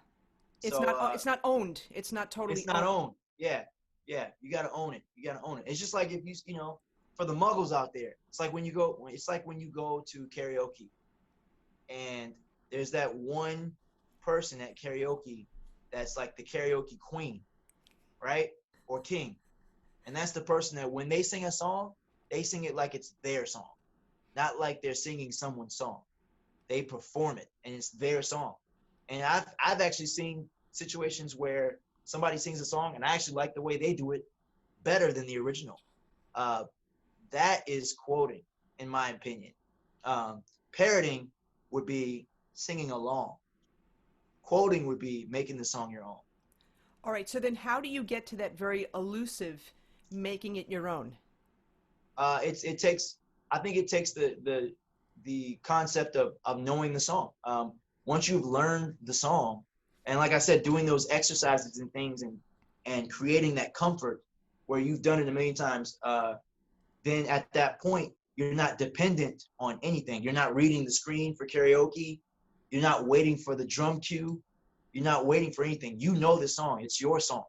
It's not owned. It's not totally owned. Yeah. Yeah, you gotta own it. You gotta own it. It's just like if for the muggles out there, it's like when you go to karaoke, and there's that one person at karaoke that's like the karaoke queen, right? Or king. And that's the person that when they sing a song, they sing it like it's their song, not like they're singing someone's song. They perform it, and it's their song. And I've actually seen situations where somebody sings a song, and I actually like the way they do it better than the original. That is quoting, in my opinion. Parroting would be singing along. Quoting would be making the song your own. All right, so then how do you get to that very elusive making it your own? It takes, I think it takes the concept of knowing the song. Once you've learned the song, and like I said, doing those exercises and things, and creating that comfort where you've done it a million times, then at that point, you're not dependent on anything. You're not reading the screen for karaoke. You're not waiting for the drum cue. You're not waiting for anything. You know the song. It's your song.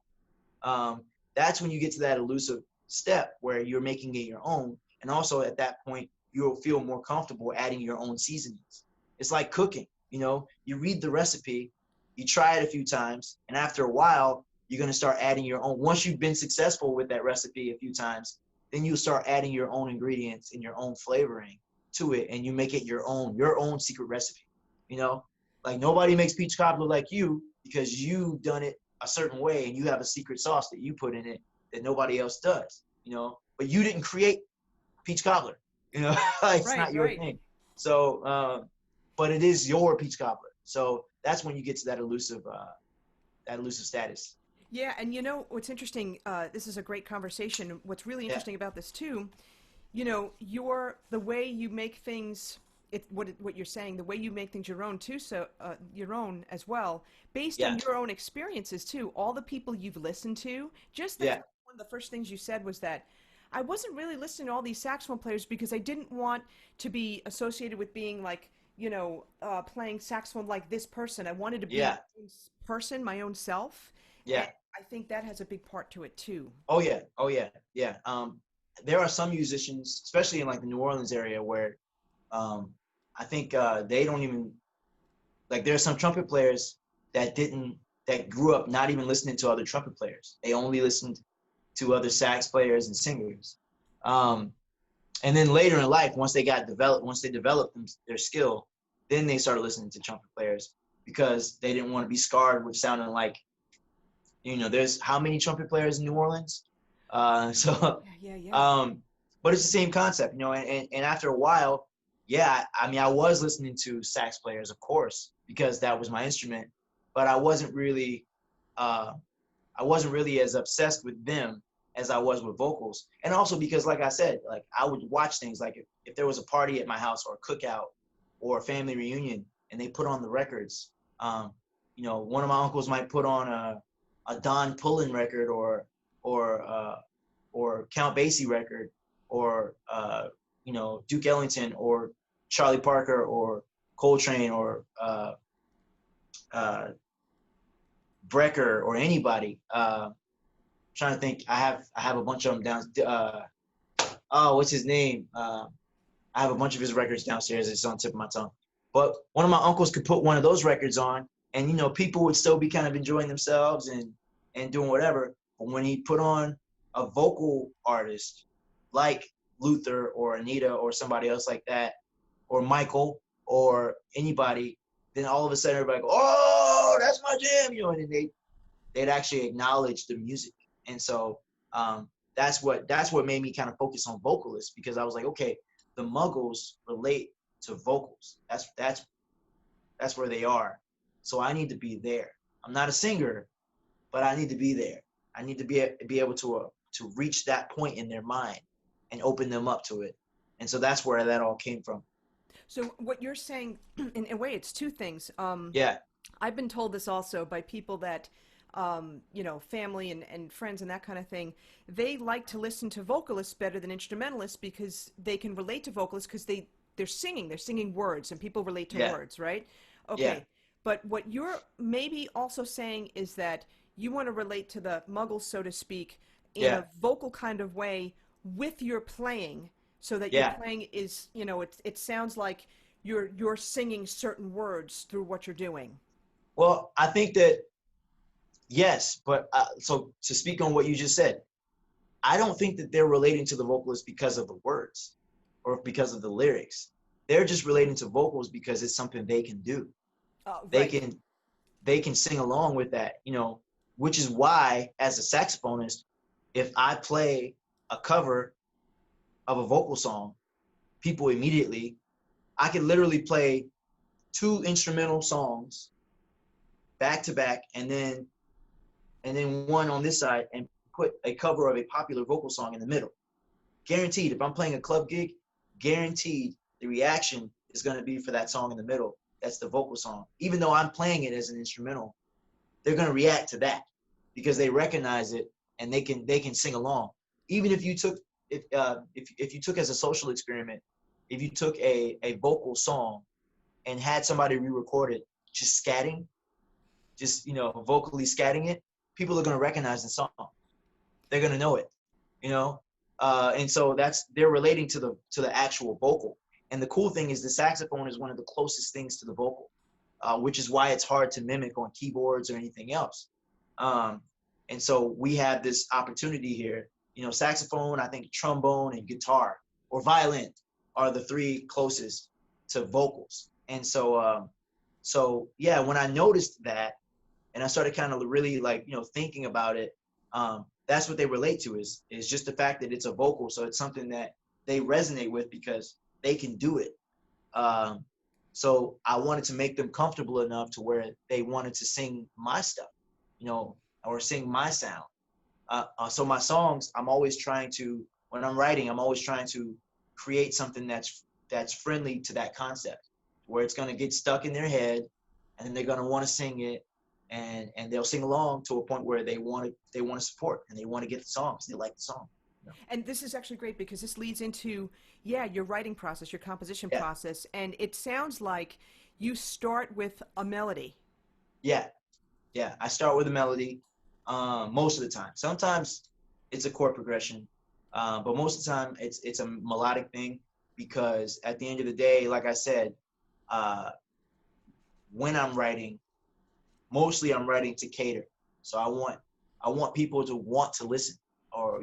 That's when you get to that elusive step where you're making it your own. And also at that point, you'll feel more comfortable adding your own seasonings. It's like cooking. You read the recipe, you try it a few times, and after a while, you're going to start adding your own. Once you've been successful with that recipe a few times, then you start adding your own ingredients and your own flavoring to it, and you make it your own secret recipe. Like nobody makes peach cobbler like you, because you've done it a certain way and you have a secret sauce that you put in it that nobody else does, but you didn't create peach cobbler, like it's not your thing. So, but it is your peach cobbler. So that's when you get to that elusive status. Yeah, and what's interesting, this is a great conversation. What's really interesting about this too, the way you make things, what you're saying, the way you make things your own too, so your own as well, based on your own experiences too, all the people you've listened to. One of the first things you said was that I wasn't really listening to all these saxophone players because I didn't want to be associated with being like, playing saxophone like this person. I wanted to be my own person, my own self. Yeah. And I think that has a big part to it too. Oh yeah. There are some musicians, especially in like the New Orleans area, where I think they don't even, like, there are some trumpet players that grew up not even listening to other trumpet players. They only listened to other sax players and singers. And then later in life, once they developed their skill, then they started listening to trumpet players because they didn't want to be scarred with sounding like, there's how many trumpet players in New Orleans? But it's the same concept, and after a while, I was listening to sax players, of course, because that was my instrument, but I wasn't really as obsessed with them as I was with vocals. And also because, like I said, like I would watch things like if there was a party at my house or a cookout or a family reunion and they put on the records, one of my uncles might put on a Don Pullen record or Count Basie record or Duke Ellington or Charlie Parker or Coltrane or Brecker or anybody. Trying to think, I have a bunch of them down. What's his name? I have a bunch of his records downstairs. It's on the tip of my tongue. But one of my uncles could put one of those records on, and people would still be kind of enjoying themselves and doing whatever. But when he put on a vocal artist like Luther or Anita or somebody else like that, or Michael or anybody, then all of a sudden everybody go, "Oh, that's my jam," and then they'd actually acknowledge the music. And so that's what made me kind of focus on vocalists, because I was like, okay, the Muggles relate to vocals. That's where they are. So I need to be there. I'm not a singer, but I need to be there. I need to be able to reach that point in their mind and open them up to it. And so that's where that all came from. So what you're saying, in a way, it's two things. I've been told this also by people that, family and friends and that kind of thing, they like to listen to vocalists better than instrumentalists because they can relate to vocalists because they're singing words and people relate to words, right? Okay. Yeah. But what you're maybe also saying is that you want to relate to the Muggles, so to speak, in Yeah. a vocal kind of way with your playing, so that your Yeah. playing is, it sounds like you're singing certain words through what you're doing. Well, I think that yes, but so to speak on what you just said, I don't think that they're relating to the vocalist because of the words or because of the lyrics. They're just relating to vocals because it's something they can do. They Right. can they can sing along with that, which is why as a saxophonist, if I play a cover of a vocal song, people immediately, I can literally play two instrumental songs back to back and then one on this side and put a cover of a popular vocal song in the middle. Guaranteed, if I'm playing a club gig, guaranteed the reaction is going to be for that song in the middle. That's the vocal song. Even though I'm playing it as an instrumental, they're going to react to that because they recognize it and they can sing along. Even if you took if you took as a social experiment, if you took a vocal song and had somebody re-record it just scatting, just vocally scatting it, people are going to recognize the song. They're going to know it, and so they're relating to the actual vocal. And the cool thing is the saxophone is one of the closest things to the vocal, which is why it's hard to mimic on keyboards or anything else. And so we have this opportunity here. Saxophone, I think trombone and guitar or violin are the three closest to vocals. And so yeah, when I noticed that and I started kind of really thinking about it, that's what they relate to is just the fact that it's a vocal. So it's something that they resonate with because they can do it. So I wanted to make them comfortable enough to where they wanted to sing my stuff, or sing my sound. So my songs, when I'm writing, I'm always trying to create something that's friendly to that concept, where it's going to get stuck in their head and then they're going to want to sing it. And they'll sing along to a point where they want to support and they want to get the songs. They like the song. And this is actually great because this leads into, your writing process, your composition Yeah. process. And it sounds like you start with a melody. Yeah. I start with a melody most of the time. Sometimes it's a chord progression, but most of the time it's a melodic thing because at the end of the day, like I said, when I'm writing, mostly I'm writing to cater. So I want people to want to listen, or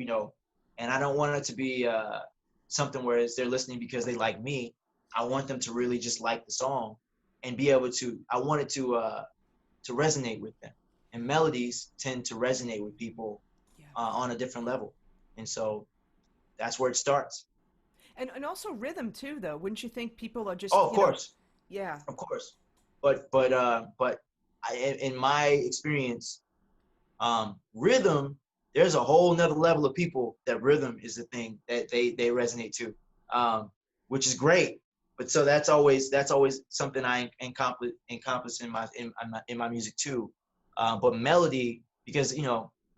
and I don't want it to be something where they're listening because they like me. I want them to really just like the song and be able to. I want it to resonate with them. And melodies tend to resonate with people on a different level, and so that's where it starts. And also rhythm too, though. Wouldn't you think people are just Oh, of course, yeah. of course. But in my experience, rhythm, there's a whole nother level of people that rhythm is the thing that they resonate to, which is great. But so that's always something I encompass in my music too. But melody, because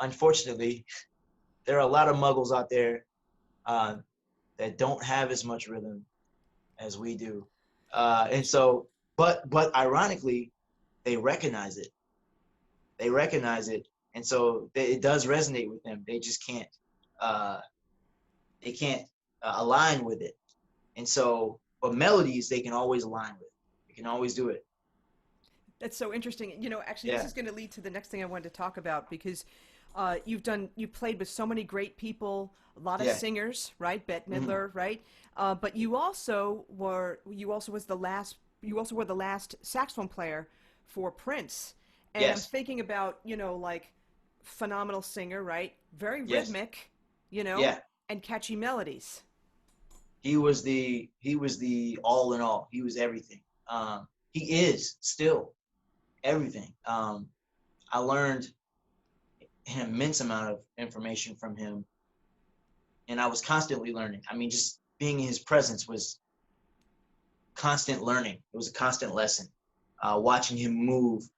unfortunately, there are a lot of muggles out there that don't have as much rhythm as we do, and so but ironically, they recognize it. And so it does resonate with them. They just can't align with it. And so, but melodies they can always align with. They can always do it. That's so interesting. Actually, this is going to lead to the next thing I wanted to talk about because you played with so many great people, a lot of singers, right? Bette Midler, right? But you also were the last saxophone player for Prince. And I'm thinking about, phenomenal singer, right? Very rhythmic, and catchy melodies. He was the all in all. He was everything. He is still everything. I learned an immense amount of information from him, and I was constantly learning. I mean, just being in his presence was constant learning. It was a constant lesson. Watching him move,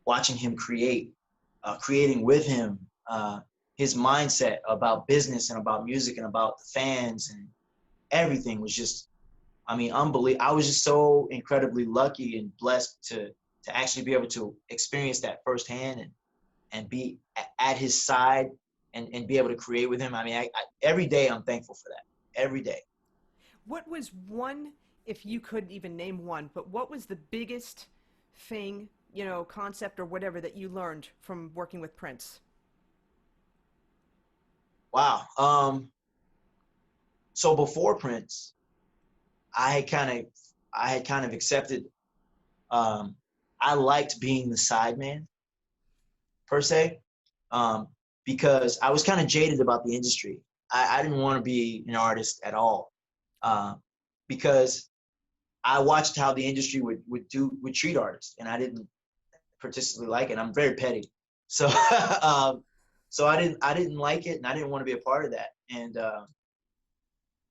watching him create, creating with him, his mindset about business and about music and about the fans and everything was just, unbelievable. I was just so incredibly lucky and blessed to actually be able to experience that firsthand and be at his side and be able to create with him. I mean, every day I'm thankful for that. Every day. What was one, if you could even name one, but what was the biggest thing, you know, concept or whatever that you learned from working with Prince? Wow. So before Prince, I had kind of accepted. I liked being the sideman per se, because I was kind of jaded about the industry. I didn't want to be an artist at all, because I watched how the industry would treat artists, and I didn't particularly like it. I'm very petty, so so I didn't like it, and I didn't want to be a part of that. And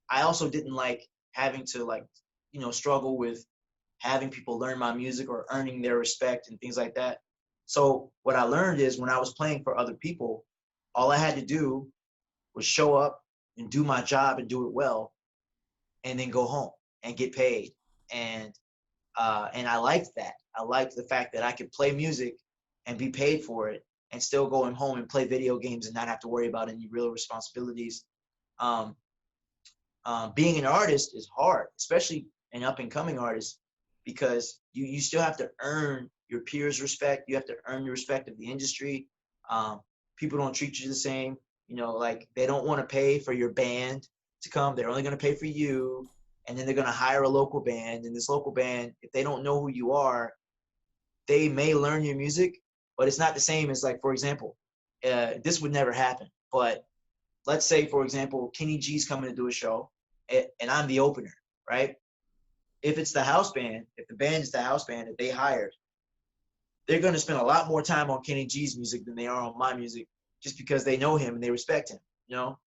I also didn't like having to, like, you know, struggle with having people learn my music or earning their respect and things like that. So what I learned is when I was playing for other people, all I had to do was show up and do my job and do it well, and then go home and get paid. And I liked that. I liked the fact that I could play music and be paid for it, and still going home and play video games and not have to worry about any real responsibilities. Being an artist is hard, especially an up and coming artist, because you still have to earn your peers' respect. You have to earn the respect of the industry. People don't treat you the same. You know, like, they don't want to pay for your band to come. They're only going to pay for you. And then they're going to hire a local band. And this local band, if they don't know who you are, they may learn your music, but it's not the same as, like, for example, this would never happen. But let's say, for example, Kenny G's coming to do a show, and I'm the opener, right? If it's the house band, if the band is the house band that they hired, they're going to spend a lot more time on Kenny G's music than they are on my music, just because they know him and they respect him, you know?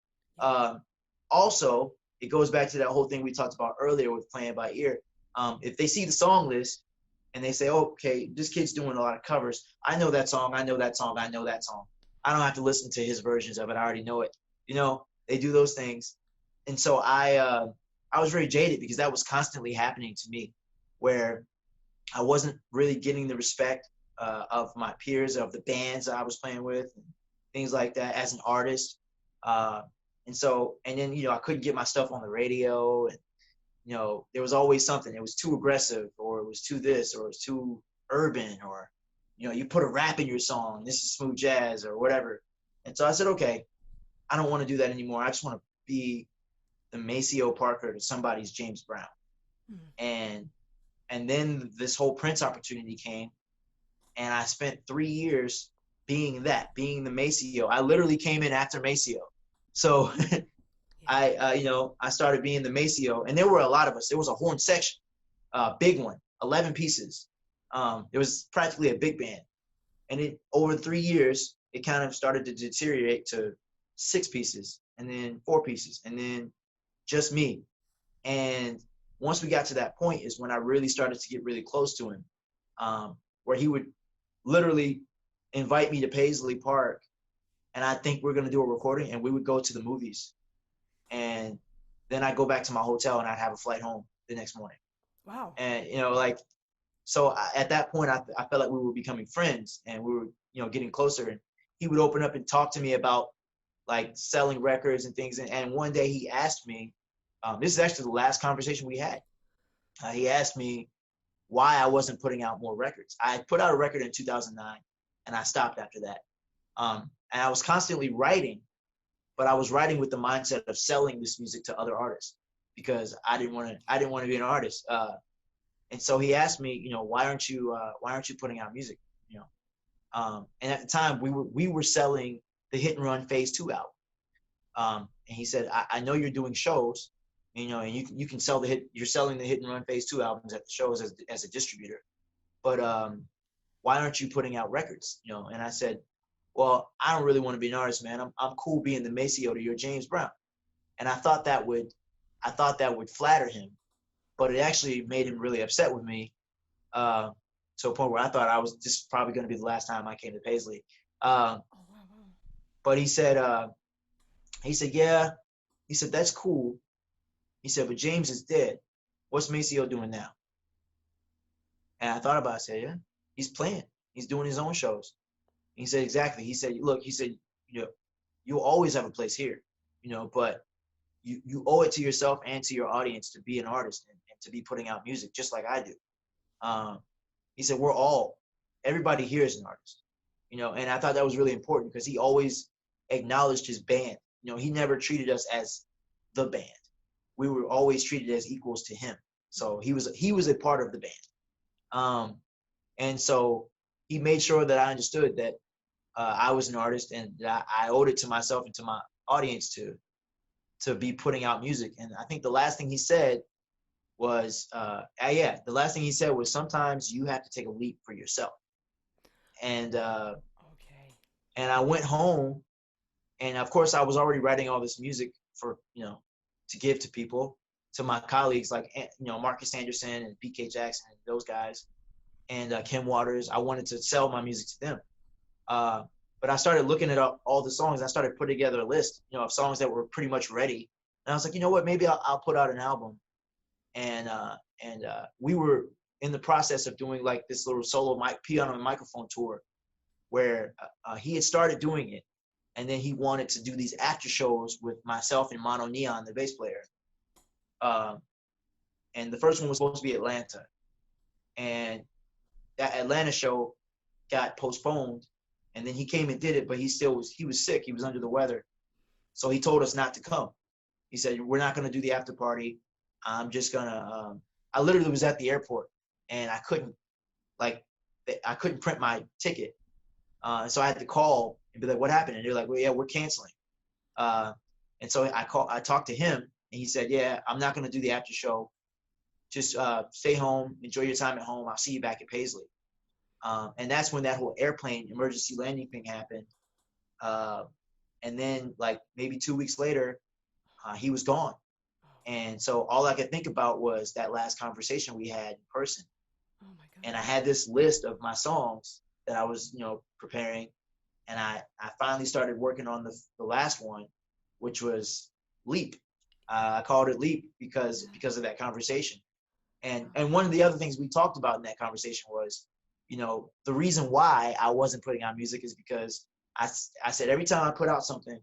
Also, it goes back to that whole thing we talked about earlier with playing by ear. If they see the song list and they say, oh, okay, this kid's doing a lot of covers. I know that song. I know that song. I know that song. I don't have to listen to his versions of it. I already know it. You know, they do those things. And so I was very jaded, because that was constantly happening to me, where I wasn't really getting the respect of my peers, of the bands that I was playing with, and things like that as an artist. And then, you know, I couldn't get my stuff on the radio, and, you know, there was always something. It was too aggressive, or it was too this, or it was too urban, or, you know, you put a rap in your song, this is smooth jazz or whatever. And so I said, okay, I don't want to do that anymore. I just want to be the Maceo Parker to somebody's James Brown. Mm. And then this whole Prince opportunity came, and I spent 3 years being the Maceo. I literally came in after Maceo. So I started being the Maceo, and there were a lot of us. There was a horn section, big one, 11 pieces. It was practically a big band. And over 3 years, it kind of started to deteriorate to 6 pieces, and then 4 pieces, and then just me. And once we got to that point is when I really started to get really close to him, where he would literally invite me to Paisley Park, and I think we're going to do a recording, and we would go to the movies. And then I'd go back to my hotel, and I'd have a flight home the next morning. Wow. And, you know, like, so at that point, I felt like we were becoming friends, and we were, you know, getting closer. And he would open up and talk to me about, like, selling records and things. And one day he asked me, this is actually the last conversation we had. He asked me why I wasn't putting out more records. I had put out a record in 2009, and I stopped after that. And I was constantly writing, but I was writing with the mindset of selling this music to other artists, because I didn't want to be an artist. And so he asked me, you know, why aren't you putting out music? You know, and at the time we were selling the Hit and Run Phase 2 album. And he said, I know you're doing shows, you know, and you can sell you're selling the Hit and Run Phase 2 albums at the shows as a distributor, but why aren't you putting out records? You know, and I said, well, I don't really want to be an artist, man. I'm cool being the Maceo to your James Brown. And I thought that would flatter him, but it actually made him really upset with me, to a point where I thought I was just probably going to be the last time I came to Paisley. But he said, yeah. He said, that's cool. He said, but James is dead. What's Maceo doing now? And I thought about it. I said, yeah, he's playing. He's doing his own shows. And he said, exactly. He said, look, he said, you know, you'll always have a place here, but you owe it to yourself and to your audience to be an artist and to be putting out music just like I do. He said, everybody here is an artist, and I thought that was really important because he always acknowledged his band. He never treated us as the band. We were always treated as equals to him. So he was a part of the band. And so he made sure that I understood that I was an artist and that I owed it to myself and to my audience to be putting out music. And I think the last thing he said was, sometimes you have to take a leap for yourself. And and I went home, and of course I was already writing all this music for, to give to people, to my colleagues like, Marcus Anderson and PK Jackson and those guys, and Kim Waters. I wanted to sell my music to them. But I started looking at all the songs. I started putting together a list, of songs that were pretty much ready. And I was like, you know what, maybe I'll put out an album. And we were in the process of doing like this little solo piano and microphone tour where he had started doing it. And then he wanted to do these after shows with myself and Mono Neon, the bass player. And the first one was supposed to be Atlanta. And that Atlanta show got postponed. And then he came and did it, but he was sick. He was under the weather. So he told us not to come. He said, we're not going to do the after party. I'm just going to, I literally was at the airport and I couldn't print my ticket. So I had to call and be like, what happened? And they're like, well, yeah, we're canceling. And so I talked to him and he said, yeah, I'm not going to do the after show. Just stay home, enjoy your time at home. I'll see you back at Paisley. And that's when that whole airplane emergency landing thing happened. And then like maybe 2 weeks later, he was gone. And so all I could think about was that last conversation we had in person. Oh my God. And I had this list of my songs that I was, preparing. And I finally started working on the last one, which was Leap. I called it Leap because of that conversation. And one of the other things we talked about in that conversation was, the reason why I wasn't putting out music is because I said every time I put out something,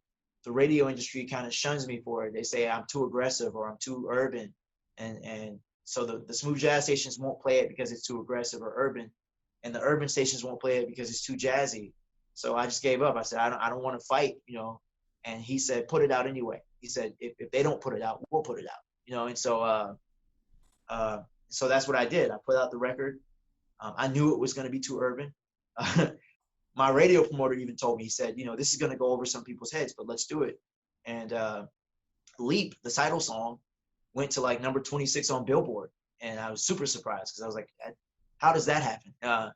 the radio industry kind of shuns me for it. They say I'm too aggressive or I'm too urban. And so the smooth jazz stations won't play it because it's too aggressive or urban. And the urban stations won't play it because it's too jazzy. So I just gave up. I said, I don't want to fight, And he said, put it out anyway. He said, if they don't put it out, we'll put it out, And so so that's what I did. I put out the record. I knew it was going to be too urban. My radio promoter even told me, he said, this is going to go over some people's heads, but let's do it. And Leap, the title song, went to like number 26 on Billboard. And I was super surprised because I was like, how does that happen?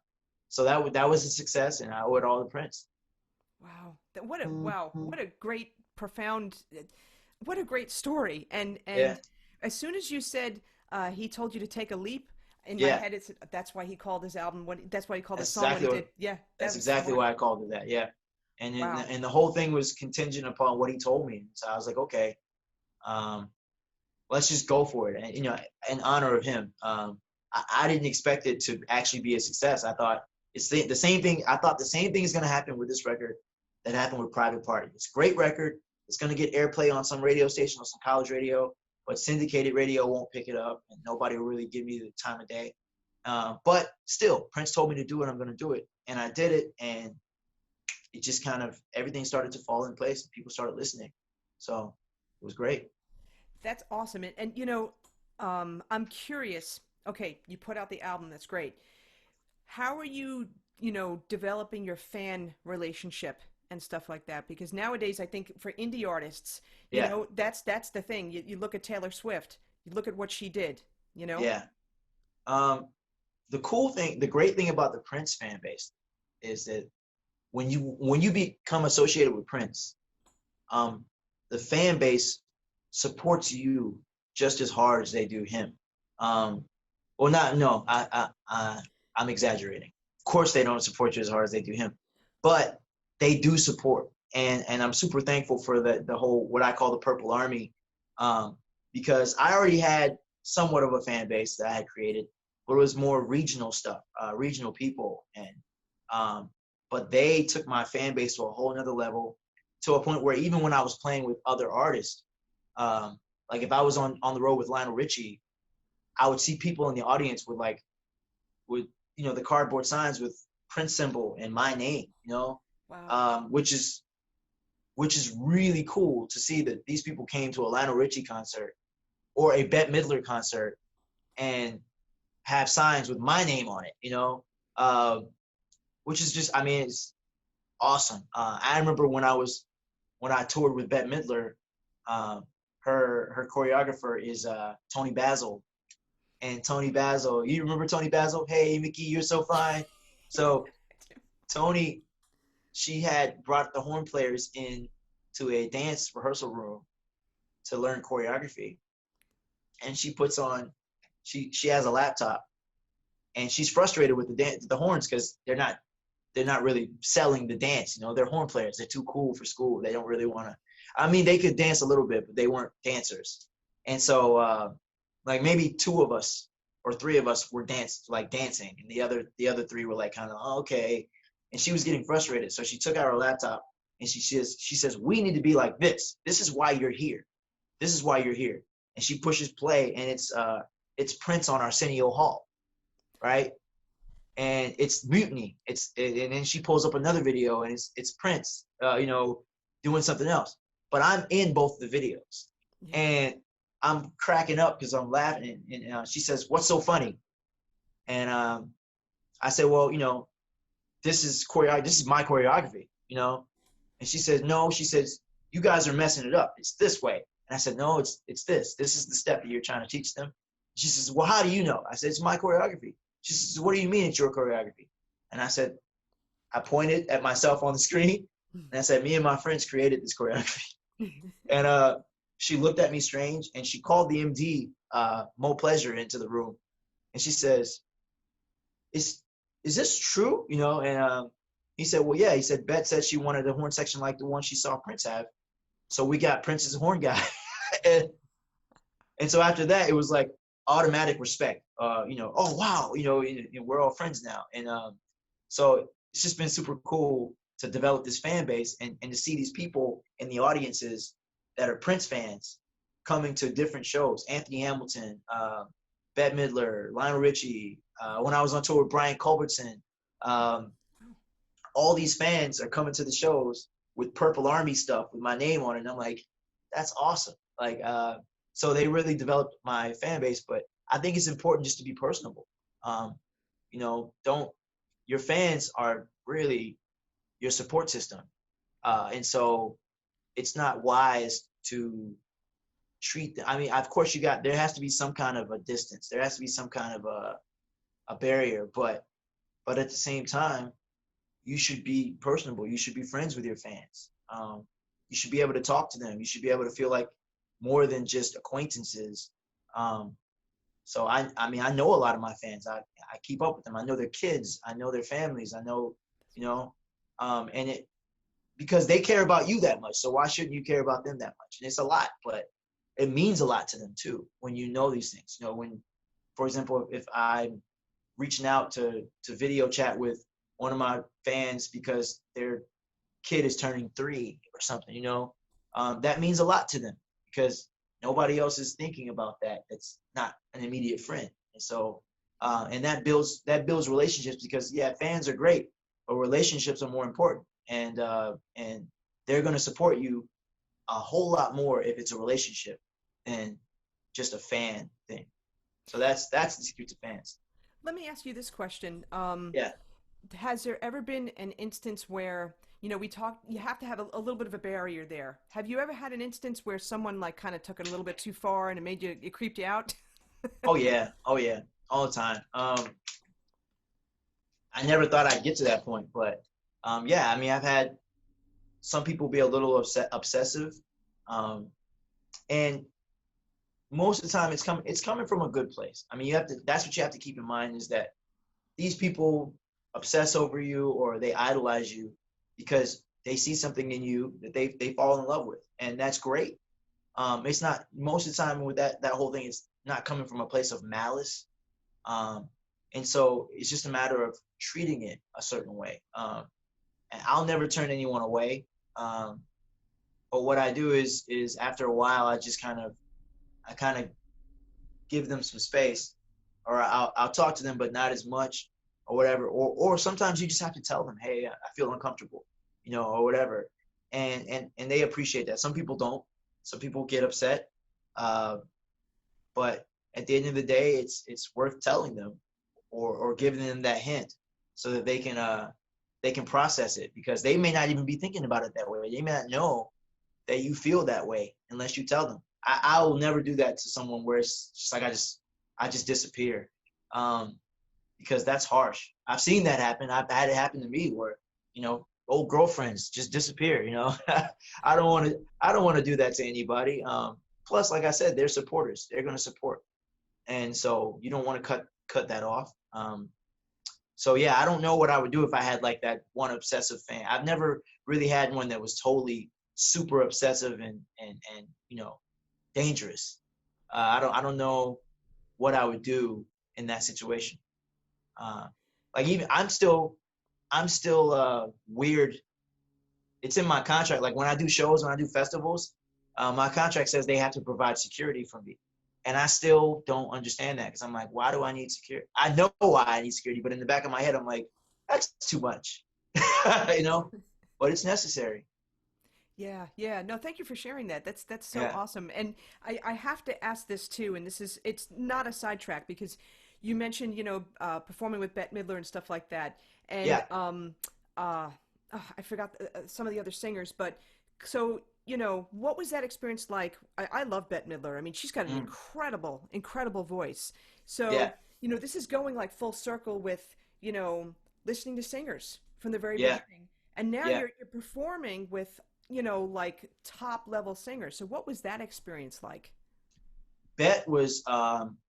So that was a success, and I owe it all to Prince. Wow. What a great, profound, what a great story. And yeah. As soon as you said he told you to take a leap, in my head, that's why he called his album. That's why he called the song what he did. Yeah, that's exactly why I called it that. Yeah, and wow. And the whole thing was contingent upon what he told me. So I was like, okay, let's just go for it. And in honor of him, I didn't expect it to actually be a success. I thought it's the same thing. I thought the same thing is going to happen with this record that happened with Private Party. It's a great record. It's going to get airplay on some radio station or some college radio. But syndicated radio won't pick it up, and nobody will really give me the time of day. But still, Prince told me to do it. I'm going to do it. And I did it, and it just kind of, everything started to fall in place, and people started listening. So it was great. That's awesome. And I'm curious. Okay, you put out the album. That's great. How are you, developing your fan relationship and stuff like that? Because nowadays, I think for indie artists, that's the thing. You look at Taylor Swift, you look at what she did, Yeah. The great thing about the Prince fan base is that when you become associated with Prince, the fan base supports you just as hard as they do him. I'm exaggerating. Of course, they don't support you as hard as they do him, but they do support. And I'm super thankful for the whole, what I call the Purple Army, because I already had somewhat of a fan base that I had created, but it was more regional stuff, regional people. And but they took my fan base to a whole nother level, to a point where even when I was playing with other artists, like if I was on the road with Lionel Ritchie, I would see people in the audience with the cardboard signs with Prince symbol and my name, Wow. which is really cool to see that these people came to a Lionel Ritchie concert or a Bette Midler concert and have signs with my name on it, which is just, I mean, it's awesome. I remember when I toured with Bette Midler, her choreographer is Tony Basil. And Tony Basil, you remember Tony Basil? Hey, Mickey, you're so fine. So Tony, she had brought the horn players in to a dance rehearsal room to learn choreography. And she puts on, she has a laptop, and she's frustrated with the horns because they're not really selling the dance. They're horn players. They're too cool for school. They don't really want to. I mean, they could dance a little bit, but they weren't dancers. And so, like maybe 2 of us or 3 of us were dancing, and the other 3 were like kind of okay. And she was getting frustrated, so she took out her laptop and she says, we need to be like this. This is why you're here. This is why you're here. And she pushes play, and it's Prince on Arsenio Hall, right? And it's Mutiny. And then she pulls up another video, and it's Prince, doing something else. But I'm in both the videos, and I'm cracking up because I'm laughing. And she says, "What's so funny?" And I said, "Well, this is my choreography, And she says, "No." She says, "You guys are messing it up. It's this way." And I said, "No, it's this. This is the step that you're trying to teach them." She says, "Well, how do you know?" I said, "It's my choreography." She says, "What do you mean it's your choreography?" And I said, I pointed at myself on the screen, and I said, "Me and my friends created this choreography." And she looked at me strange, and she called the MD, Mo Pleasure, into the room, and she says, "Is this true?" And he said, "Well, yeah." He said, "Bette said she wanted a horn section like the one she saw Prince have, so we got Prince's horn guy." and so after that, it was like automatic respect. Oh wow, and we're all friends now. And so it's just been super cool to develop this fan base and to see these people in the audiences that are Prince fans coming to different shows. Anthony Hamilton, Bette Midler, Lionel Ritchie. When I was on tour with Brian Culbertson, all these fans are coming to the shows with Purple Army stuff with my name on it. And I'm like, that's awesome. Like, so they really developed my fan base. But I think it's important just to be personable. Your fans are really your support system. And so it's not wise to treat them. I mean, of course there has to be some kind of a distance. There has to be some kind of a barrier, but at the same time, you should be personable. You should be friends with your fans. You should be able to talk to them. You should be able to feel like more than just acquaintances. So I mean, I know a lot of my fans. I keep up with them. I know their kids. I know their families. I know, and it, because they care about you that much. So why shouldn't you care about them that much? And it's a lot, but it means a lot to them too when you know these things. When, for example, if I'm reaching out to video chat with one of my fans because their kid is turning 3 or something, that means a lot to them because nobody else is thinking about that. It's not an immediate friend. And so, and that builds relationships because fans are great, but relationships are more important. And they're going to support you a whole lot more if it's a relationship than just a fan thing. So that's the secret to fans. Let me ask you this question. Yeah. Has there ever been an instance where, we talked, you have to have a little bit of a barrier there. Have you ever had an instance where someone like kind of took it a little bit too far and it creeped you out? Oh yeah. All the time. I never thought I'd get to that point, but I mean, I've had some people be a little obsessive, and most of the time it's coming from a good place. I mean, that's what you have to keep in mind, is that these people obsess over you or they idolize you because they see something in you that they fall in love with, and that's great. It's not, most of the time with that whole thing, it's not coming from a place of malice. And so it's just a matter of treating it a certain way. And I'll never turn anyone away. But what I do is after a while, I kind of give them some space, or I'll talk to them, but not as much, or whatever. Or sometimes you just have to tell them, hey, I feel uncomfortable, or whatever, and they appreciate that. Some people don't. Some people get upset, but at the end of the day, it's worth telling them, or giving them that hint, so that they can process it, because they may not even be thinking about it that way. They may not know that you feel that way unless you tell them. I will never do that to someone where it's just like I just disappear, because that's harsh. I've seen that happen. I've had it happen to me where old girlfriends just disappear. I don't want to do that to anybody. Plus, like I said, they're supporters. They're going to support, and so you don't want to cut that off. So yeah, I don't know what I would do if I had like that one obsessive fan. I've never really had one that was totally super obsessive and dangerous. I don't know what I would do in that situation. Like even I'm still weird. It's in my contract. Like when I do shows, when I do festivals, my contract says they have to provide security for me. And I still don't understand that, because I'm like, why do I need security? I know why I need security, but in the back of my head, I'm like, that's too much, but it's necessary. Yeah, yeah. No, thank you for sharing that. That's so Yeah, awesome. And I have to ask this too, and it's not a sidetrack, because you mentioned, performing with Bette Midler and stuff like that. And yeah. I forgot some of the other singers, but so, what was that experience like? I love Bette Midler. I mean, she's got an Mm, incredible, incredible voice. So, yeah, this is going like full circle with, listening to singers from the very yeah, beginning. And now yeah. you're performing with, like top level singers. So what was that experience like? Bet was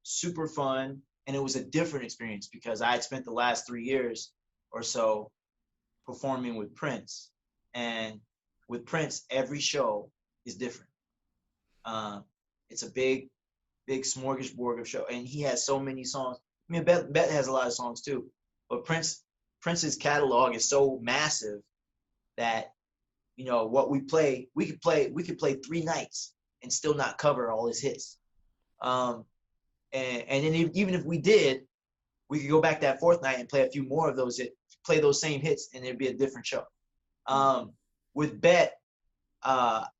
super fun, and it was a different experience because I had spent the last 3 years or so performing with Prince, and with Prince, every show is different. Um, it's a big smorgasbord of show, and he has so many songs. I mean, Bet has a lot of songs too, but Prince's catalog is so massive that what we could play 3 nights and still not cover all his hits. Um, and then even if we did, we could go back that fourth night and play a few more of those play those same hits, and it'd be a different show. Um, with Bet,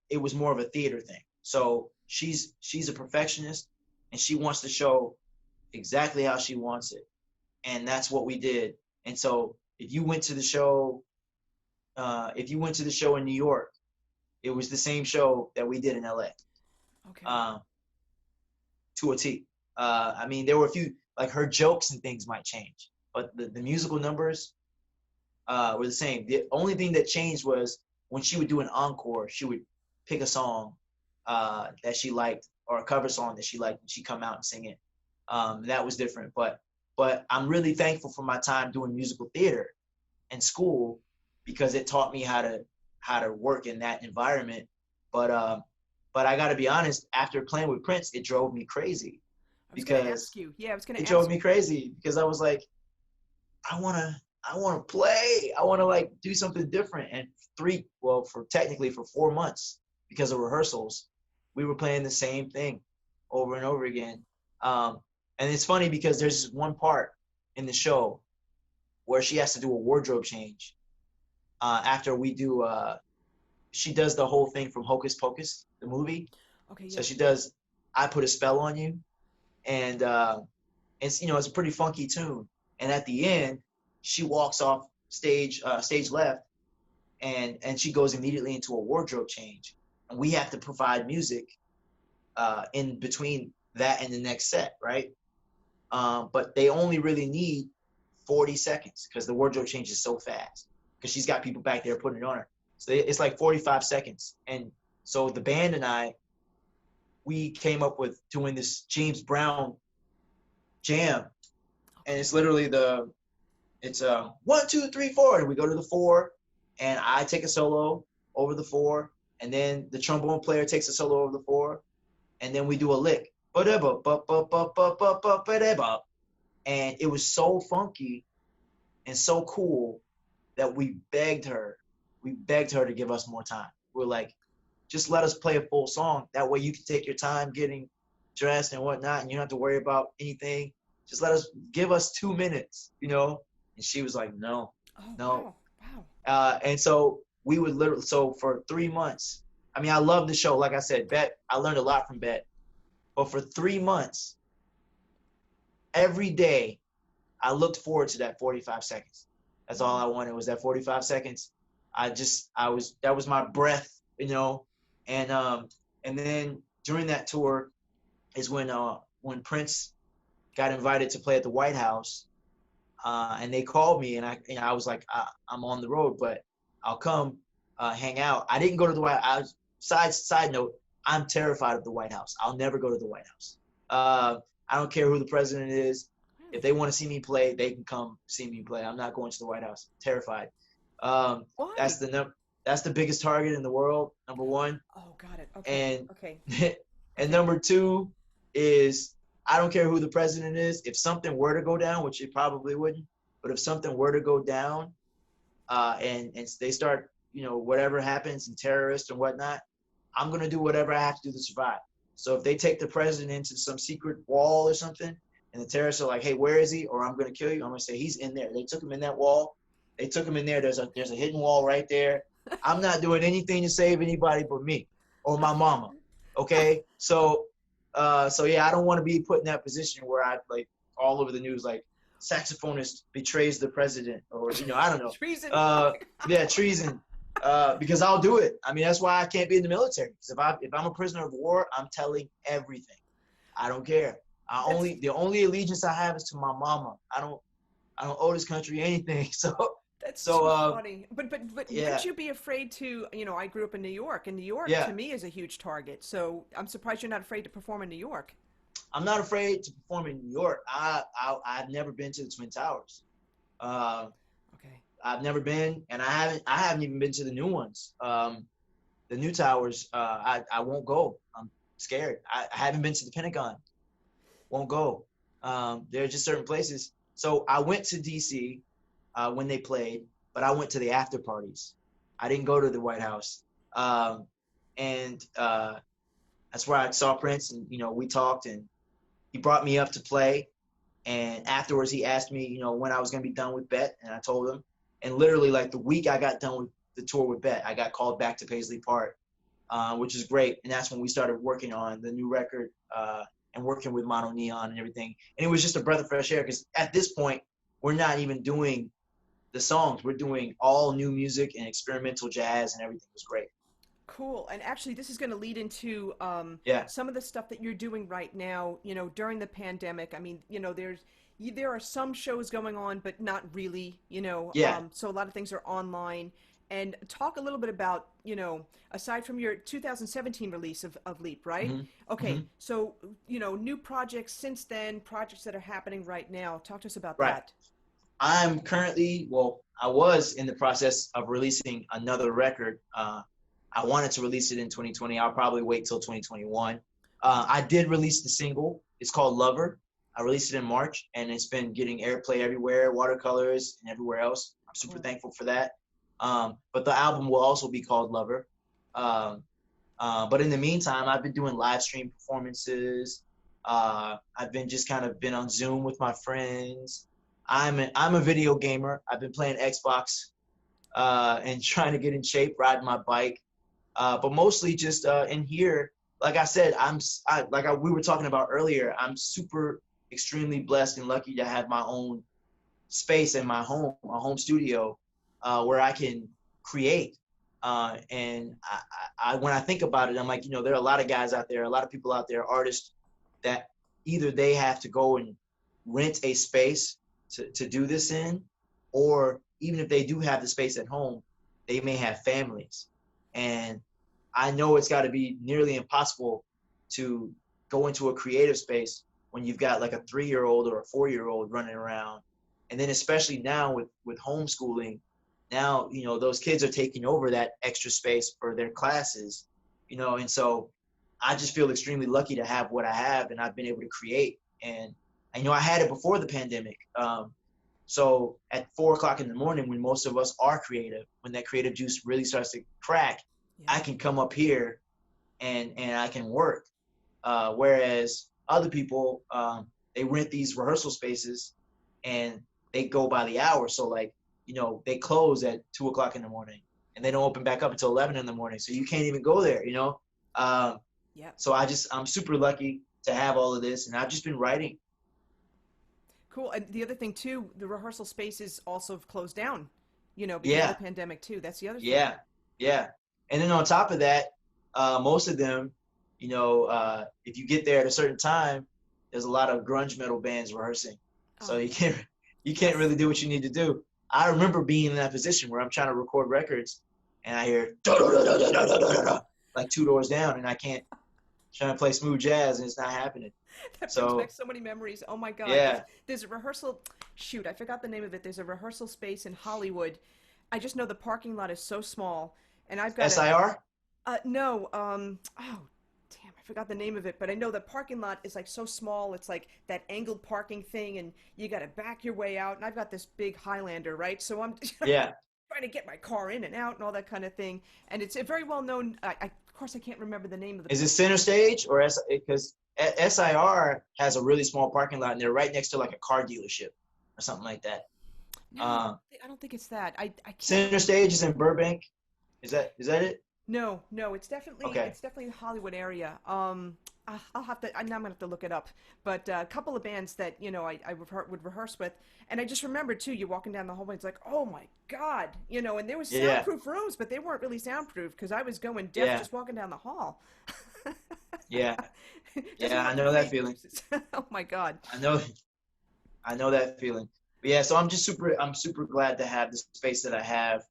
it was more of a theater thing. So she's a perfectionist, and she wants the show exactly how she wants it, and that's what we did. And so if you went to the show in New York, it was the same show that we did in LA, Okay. um, to a T. I mean, there were a few, like her jokes and things might change, but the musical numbers were the same. The only thing that changed was when she would do an encore, she would pick a song that she liked, or a cover song that she liked, and she'd come out and sing it. That was different. But I'm really thankful for my time doing musical theater in school, because it taught me how to work in that environment. But I got to be honest, after playing with Prince, it drove me crazy, I was going to ask because you. Yeah, I was going it to drove ask me you. crazy because I was like, I want to play. I want to like do something different. And for 4 months, because of rehearsals, we were playing the same thing over and over again. Um, and it's funny because there's this one part in the show where she has to do a wardrobe change after we do. She does the whole thing from Hocus Pocus, the movie. Okay, So yeah. she does "I Put a Spell on You," and it's a pretty funky tune. And at the end, she walks off stage left, and she goes immediately into a wardrobe change, and we have to provide music in between that and the next set, right? But they only really need 40 seconds because the wardrobe change is so fast, because she's got people back there putting it on her. So it's like 45 seconds. And so the band and we came up with doing this James Brown jam. And Okay. it's literally it's 1, 2, 3, 4. And we go to the 4, and I take a solo over the 4. And then the trombone player takes a solo over the 4. And then we do a lick. And it was so funky and so cool that we begged her to give us more time. We're like, just let us play a full song. That way you can take your time getting dressed and whatnot, and you don't have to worry about anything. Just give us 2 minutes, you know? And she was like, no, Oh, no. wow. And so we would literally, so for 3 months, I mean, I love the show. Like I said, I learned a lot from Bette. But for 3 months, every day, I looked forward to that 45 seconds. That's all I wanted was that 45 seconds. That was my breath, you know? And then during that tour is when Prince got invited to play at the White House. And they called me, and I was like, I'm on the road, but I'll come hang out. I didn't go to the White House. Side note, I'm terrified of the White House. I'll never go to the White House. I don't care who the president is. If they want to see me play, they can come see me play. I'm not going to the White House. I'm terrified. Why? That's the biggest target in the world, number one. Oh, got it. Okay. And okay. and number two is I don't care who the president is. If something were to go down, which it probably wouldn't, but if something were to go down, and they start, you know, whatever happens and terrorists and whatnot, I'm gonna do whatever I have to do to survive. So if they take the president into some secret wall or something, and the terrorists are like, "Hey, where is he?" or "I'm gonna kill you," I'm gonna say he's in there. They took him in that wall. They took him in there. There's a hidden wall right there. I'm not doing anything to save anybody but me or my mama. Okay, so yeah, I don't want to be put in that position where I like all over the news like saxophonist betrays the president or I don't know. Treason. Yeah, treason. Because I'll do it. I mean, that's why I can't be in the military. Because if I'm a prisoner of war, I'm telling everything. I don't care. The only allegiance I have is to my mama. I don't owe this country anything. So that's so funny. But yeah. Wouldn't you be afraid to? I grew up in New York, and New York Yeah. to me is a huge target. So I'm surprised you're not afraid to perform in New York. I'm not afraid to perform in New York. I've never been to the Twin Towers. Okay. I've never been, and I haven't even been to the new ones. The new towers, I won't go. I'm scared. I haven't been to the Pentagon. Won't go. There are just certain places. So I went to DC when they played, but I went to the after parties. I didn't go to the White House. And that's where I saw Prince, and we talked, and he brought me up to play. And afterwards, he asked me, when I was gonna be done with Bette, and I told him. And literally, like the week I got done with the tour with Bette, I got called back to Paisley Park, which is great. And that's when we started working on the new record and working with Mono Neon and everything. And it was just a breath of fresh air because at this point, we're not even doing the songs. We're doing all new music and experimental jazz, and everything was great. Cool. And actually, this is going to lead into Yeah. some of the stuff that you're doing right now, during the pandemic. I mean, there are some shows going on, but not really, Yeah. So a lot of things are online. And talk a little bit about, aside from your 2017 release of Leap, right? Mhm. Okay. Mhm. So, new projects since then, projects that are happening right now. Talk to us about Right. that. I'm currently, I was in the process of releasing another record. I wanted to release it in 2020. I'll probably wait till 2021. I did release the single. It's called Lover. I released it in March, and it's been getting airplay everywhere, watercolors, and everywhere else. I'm super thankful for that. But the album will also be called Lover. But in the meantime, I've been doing live stream performances. I've been just kind of been on Zoom with my friends. I'm a video gamer. I've been playing Xbox and trying to get in shape, riding my bike. But mostly just in here, like I said, we were talking about earlier, I'm super extremely blessed and lucky to have my own space in my home studio where I can create. And when I think about it, I'm like, there are a lot of guys out there, a lot of people out there, artists that either they have to go and rent a space to do this in, or even if they do have the space at home, they may have families. And I know it's got to be nearly impossible to go into a creative space when you've got like a 3-year-old or a 4-year-old running around. And then especially now with homeschooling, now, those kids are taking over that extra space for their classes, and so I just feel extremely lucky to have what I have, and I've been able to create. And I had it before the pandemic. So at 4 o'clock in the morning, when most of us are creative, when that creative juice really starts to crack, I can come up here and I can work. Whereas other people, they rent these rehearsal spaces and they go by the hour. So like, they close at 2:00 in the morning and they don't open back up until 11 in the morning. So you can't even go there, Yeah. So I'm super lucky to have all of this, and I've just been writing. Cool. And the other thing too, the rehearsal spaces also have closed down, because Yeah. of the pandemic too. That's the other thing. Yeah. Yeah. And then on top of that, most of them, if you get there at a certain time, there's a lot of grunge metal bands rehearsing. So Oh. you can't really do what you need to do. I remember being in that position where I'm trying to record records and I hear like 2 doors down and I can't try to play smooth jazz and it's not happening. That brings So back so many memories. Oh my God. yeah. There's a rehearsal. Shoot, I forgot the name of it. There's a rehearsal space in Hollywood. I just know the parking lot is so small, and I've got SIR? no. Oh, damn, I forgot the name of it. But I know the parking lot is like so small. It's like that angled parking thing, and you got to back your way out. And I've got this big Highlander, right? So I'm Yeah. trying to get my car in and out and all that kind of thing. And it's a very well known. Of course, I can't remember the name of the. Is it Center Stage or because SIR has a really small parking lot and they're right next to like a car dealership or something like that. No, I don't think it's that. I can't. Center Stage is in Burbank. Is that it? No, it's definitely Okay. the Hollywood area. I'll have to. I'm gonna have to look it up. But a couple of bands that I would rehearse with, and I just remember too. You're walking down the hallway, it's like, oh my God, and there was Yeah. soundproof rooms, but they weren't really soundproof because I was going deaf Yeah. just walking down the hall. Yeah. Just Yeah, I walking know that crazy feeling. places. Oh my God. I know that feeling. But yeah, so I'm super glad to have the space that I have,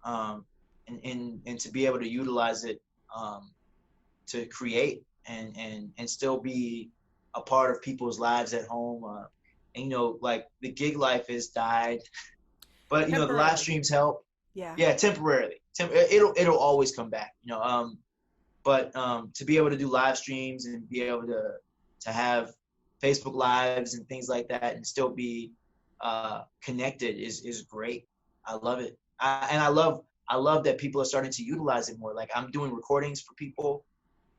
and to be able to utilize it, to create and still be a part of people's lives at home. And like the gig life has died, but the live Temporarily. streams help. Yeah. Yeah, temporarily. It'll always come back. But to be able to do live streams and be able to have Facebook lives and things like that and still be connected is great. I love it. I love that people are starting to utilize it more. Like I'm doing recordings for people.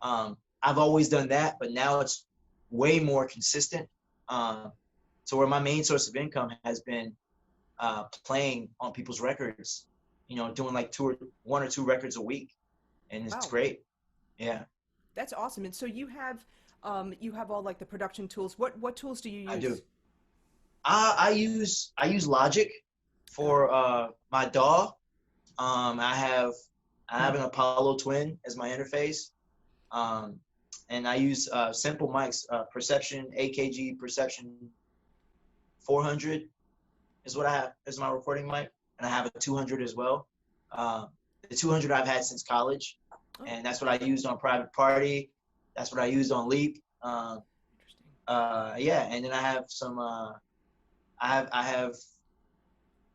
I've always done that, but now it's way more consistent. So where my main source of income has been playing on people's records, doing like 1 or 2 records a week, and it's Wow. great. Yeah. That's awesome. And so you have all like the production tools. What tools do you use? I do. I use Logic for my DAW. I have an Apollo Twin as my interface, and I use simple mics. Perception AKG Perception 400 is what I have as my recording mic, and I have a 200 as well. The 200 I've had since college, and that's what I used on Private Party. That's what I used on Leap. Interesting. Yeah, and then I have some. I have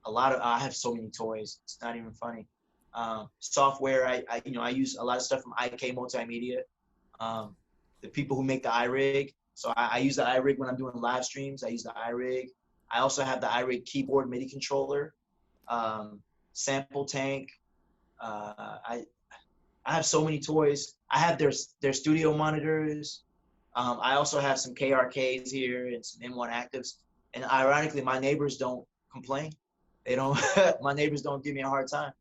I have so many toys. It's not even funny. Software. I use a lot of stuff from IK Multimedia. The people who make the iRig. So I use the iRig when I'm doing live streams. I use the iRig. I also have the iRig keyboard MIDI controller, sample tank. I have so many toys. I have their studio monitors. I also have some KRKs here and some M1 actives. And ironically, my neighbors don't complain. They don't. My neighbors don't give me a hard time.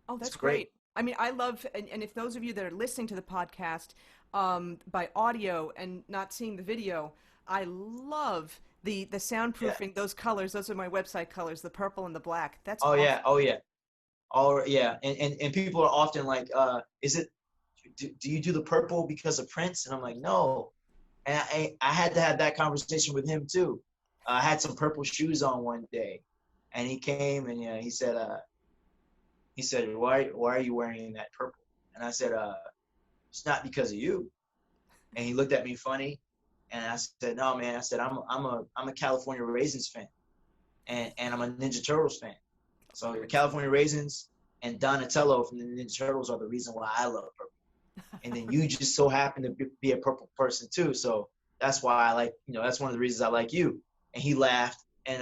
Oh, that's It's great. great. I mean, I love, and if those of you that are listening to the podcast by audio and not seeing the video, I love the soundproofing. Those colors, those are my website colors, the purple and the black. That's Oh awesome. yeah. Oh yeah. Yeah. And people are often like, do you do the purple because of Prince? And I'm like, no. And I had to have that conversation with him too. I had some purple shoes on one day, and he came and he said, why are you wearing that purple? And I said, it's not because of you. And he looked at me funny, and I said, no, man. I said, I'm a California Raisins fan, and I'm a Ninja Turtles fan. So the California Raisins and Donatello from the Ninja Turtles are the reason why I love purple. And then you just so happen to be a purple person too. So that's why I like, that's one of the reasons I like you. And he laughed, and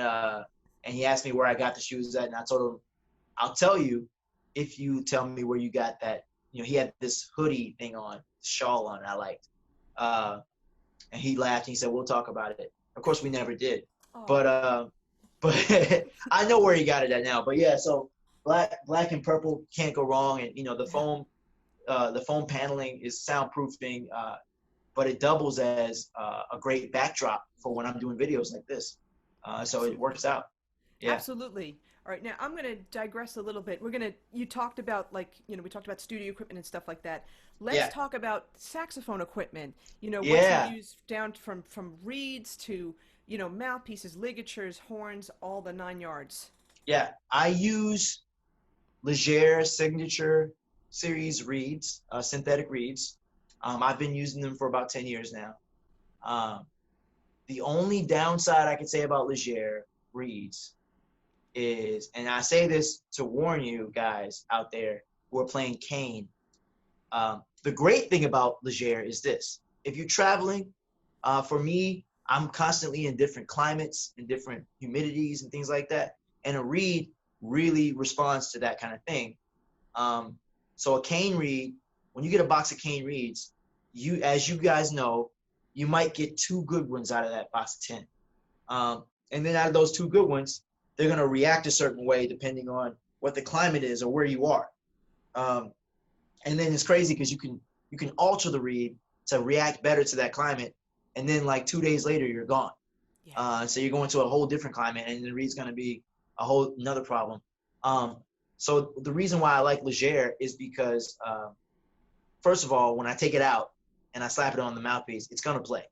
he asked me where I got the shoes at, and I told him, I'll tell you if you tell me where you got he had this hoodie thing on, shawl on, I liked. And he laughed and he said, we'll talk about it. Of course, we never did. Oh. But I know where he got it at now. But yeah, so black and purple can't go wrong. And, the foam paneling is soundproofing, but it doubles as a great backdrop for when I'm doing videos like this. So it works out. Yeah. Absolutely. All right, now I'm going to digress a little bit. You talked about we talked about studio equipment and stuff like that. Let's talk about saxophone equipment. What you use down from reeds to, mouthpieces, ligatures, horns, all the 9 yards. Yeah, I use Leger Signature Series reeds, synthetic reeds. I've been using them for about 10 years now. The only downside I can say about Leger reeds is, and I say this to warn you guys out there who are playing cane, the great thing about Leger is this. If you're traveling, for me, I'm constantly in different climates and different humidities and things like that. And a reed really responds to that kind of thing. So a cane reed, when you get a box of cane reeds, as you guys know, you might get 2 good ones out of that box of 10. And then out of those 2 good ones, they're going to react a certain way depending on what the climate is or where you are. And then it's crazy because you can alter the reed to react better to that climate, and then like 2 days later you're gone. Yeah. So you're going to a whole different climate, and the reed's going to be a whole another problem. So the reason why I like Leger is because first of all, when I take it out and I slap it on the mouthpiece, it's going to play.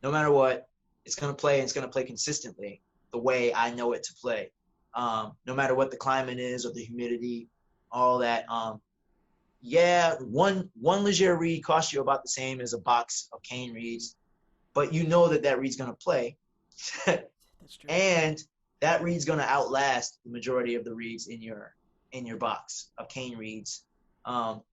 No matter what, it's going to play, and it's going to play consistently the way I know it to play. No matter what the climate is or the humidity, all that. One Leger reed costs you about the same as a box of cane reeds, but you know that reed's going to play. That's true. And that reed's going to outlast the majority of the reeds in your box of cane reeds,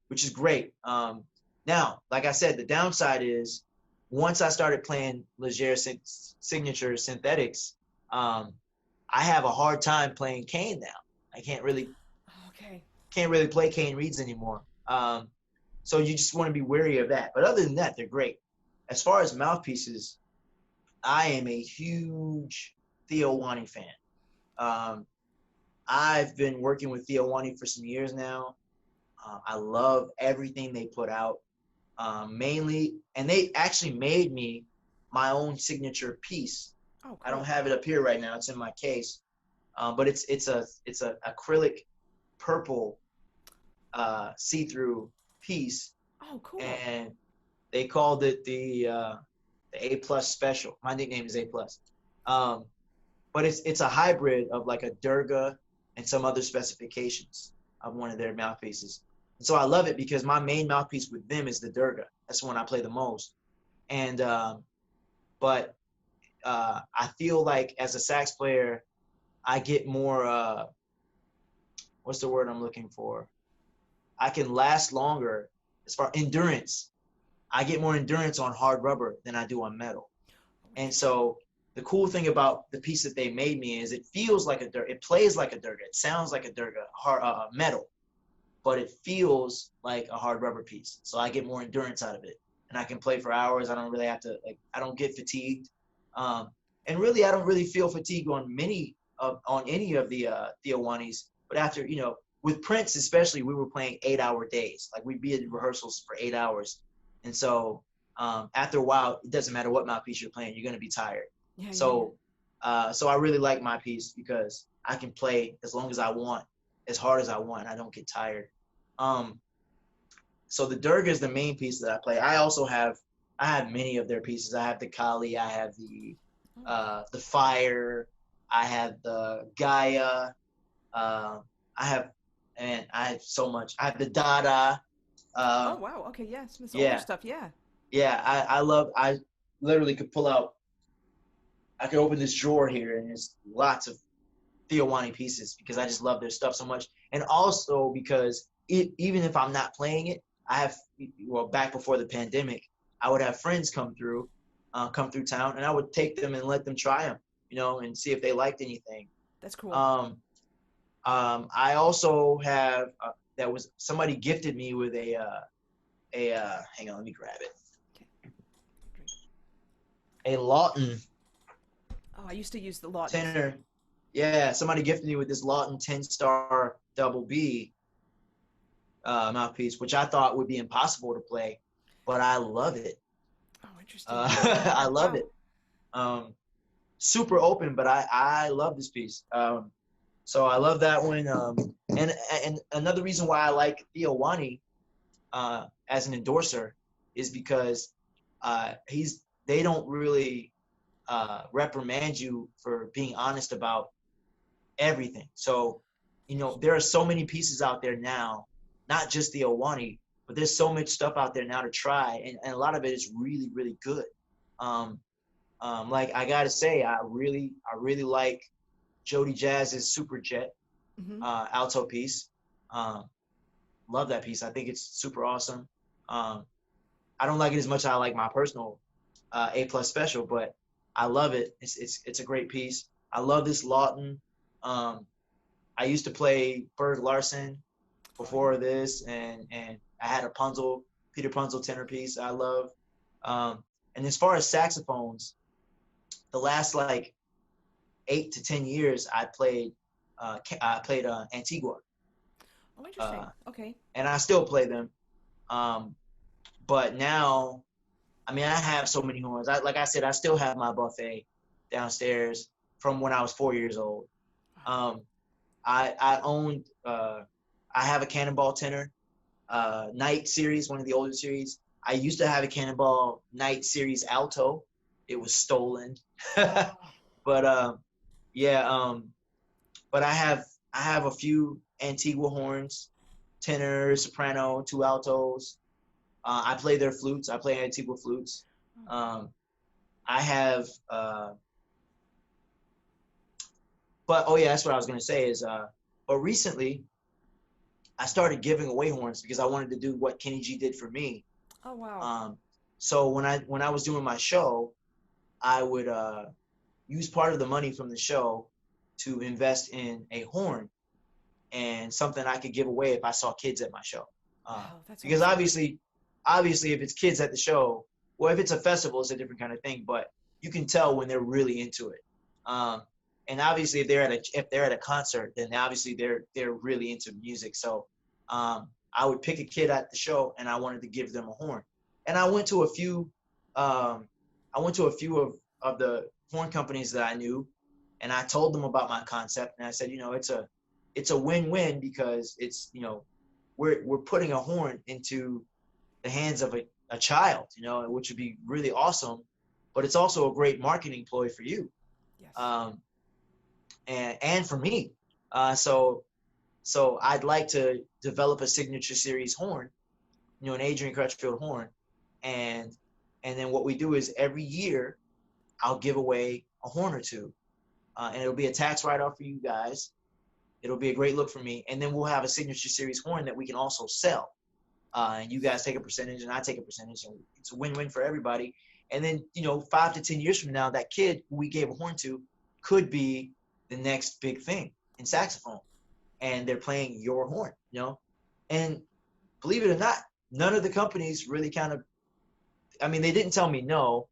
which is great. Now, like I said, the downside is once I started playing Leger Signature synthetics, I have a hard time playing cane now. I can't really play cane reeds anymore. So you just want to be wary of that. But other than that, they're great. As far as mouthpieces, I am a huge Theo Wani fan. I've been working with Theo Wani for some years now. I love everything they put out. Mainly, and they actually made me my own signature piece. Oh, cool. I don't have it up here right now. It's in my case, but it's a acrylic purple see-through piece. Oh, cool! And they called it the A+ special. My nickname is A+. But it's a hybrid of like a Durga and some other specifications of one of their mouthpieces. And so I love it because my main mouthpiece with them is the Durga. That's the one I play the most. And but I feel like as a sax player, I get more what's the word I'm looking for? I can last longer as far endurance. I get more endurance on hard rubber than I do on metal. And so the cool thing about the piece that they made me is it feels like a Durga. It plays like a Durga. It sounds like a Durga, hard metal, but it feels like a hard rubber piece. So I get more endurance out of it, and I can play for hours. I don't really have to I don't get fatigued, and really I don't really feel fatigue on any of the Theo Wanis. But after with Prince especially, we were playing 8-hour days. Like we'd be at rehearsals for 8 hours, and so after a while, it doesn't matter what mouthpiece you're playing, you're gonna be tired. Yeah, so I really like my piece because I can play as long as I want, as hard as I want, and I don't get tired. So the Durga is the main piece that I play. I have many of their pieces. I have the Kali, I have the Fire, I have the Gaia, I have so much. I have the Dada. Oh wow, okay, yeah, some older stuff, yeah. Yeah, I literally could pull out, I could open this drawer here and there's lots of Theo Wani pieces because I just love their stuff so much. And also because even if I'm not playing it, back before the pandemic, I would have friends come through town, and I would take them and let them try them, and see if they liked anything. That's cool. I also have that was somebody gifted me with a hang on, let me grab it. A Lawton. Oh, I used to use the Lawtons. Tenor. Yeah, somebody gifted me with this Lawton 10-star double B mouthpiece, which I thought would be impossible to play, but I love it. Oh, interesting. I love it. Super open, but I love this piece. So I love that one. And another reason why I like Theo Wani as an endorser is because they don't really reprimand you for being honest about everything. So, there are so many pieces out there now, not just the Owani, but there's so much stuff out there now to try, and a lot of it is really, really good. Like I gotta say, I really like Jody Jazz's Super Jet alto piece. Love that piece. I think it's super awesome. I don't like it as much as I like my personal A+ special, but I love it. It's a great piece. I love this Lawton. I used to play Berg Larson before this, and I had a Peter Punzel tenor piece I love. And as far as saxophones, the last like 8 to 10 years, I played Antigua. Oh, interesting. Okay. And I still play them. But now, I mean, I have so many horns. Like I said, I still have my buffet downstairs from when I was 4 years old. I owned, I have a Cannonball tenor, Night series, one of the older series. I used to have a Cannonball Night series alto. It was stolen. But but I have a few Antigua horns, tenor, soprano, 2 altos. I play their flutes. I play Antigua flutes. I have, but oh yeah, that's what I was gonna say is, but recently I started giving away horns because I wanted to do what Kenny G did for me. Oh wow. So when I was doing my show, I would use part of the money from the show to invest in a horn and something I could give away if I saw kids at my show. That's because awesome. obviously if it's kids at the show, well, if it's a festival, it's a different kind of thing, but you can tell when they're really into it. And obviously if they're at a concert, then obviously they're really into music. So I would pick a kid at the show and I wanted to give them a horn. And I went to a few of the horn companies that I knew, and I told them about my concept, and I said, it's a win-win because it's, we're putting a horn into the hands of a child, which would be really awesome, but it's also a great marketing ploy for you. Yes. And for me. So I'd like to develop a signature series horn, an Adrian Crutchfield horn, and then what we do is every year I'll give away a horn or two, and it'll be a tax write-off for you guys. It'll be a great look for me, and then we'll have a signature series horn that we can also sell, and you guys take a percentage and I take a percentage, and it's a win-win for everybody. And then 5 to 10 years from now, that kid who we gave a horn to could be the next big thing in saxophone, and they're playing your horn, and believe it or not, none of the companies really they didn't tell me no,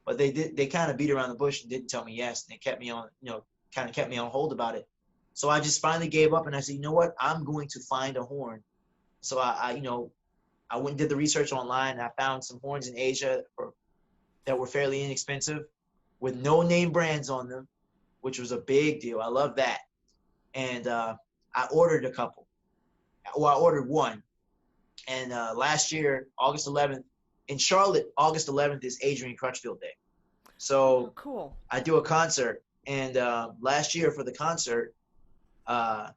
but they kind of beat around the bush and didn't tell me yes, and they kept me on, kept me on hold about it. So I just finally gave up and I said, you know what, I'm going to find a horn. So I went and did the research online, and I found some horns in Asia that were fairly inexpensive with no name brands on them, which was a big deal. I love that. And I ordered a couple. Well, I ordered one. And last year, August 11th, in Charlotte, August 11th is Adrian Crutchfield Day. So cool. I do a concert. And last year for the concert, I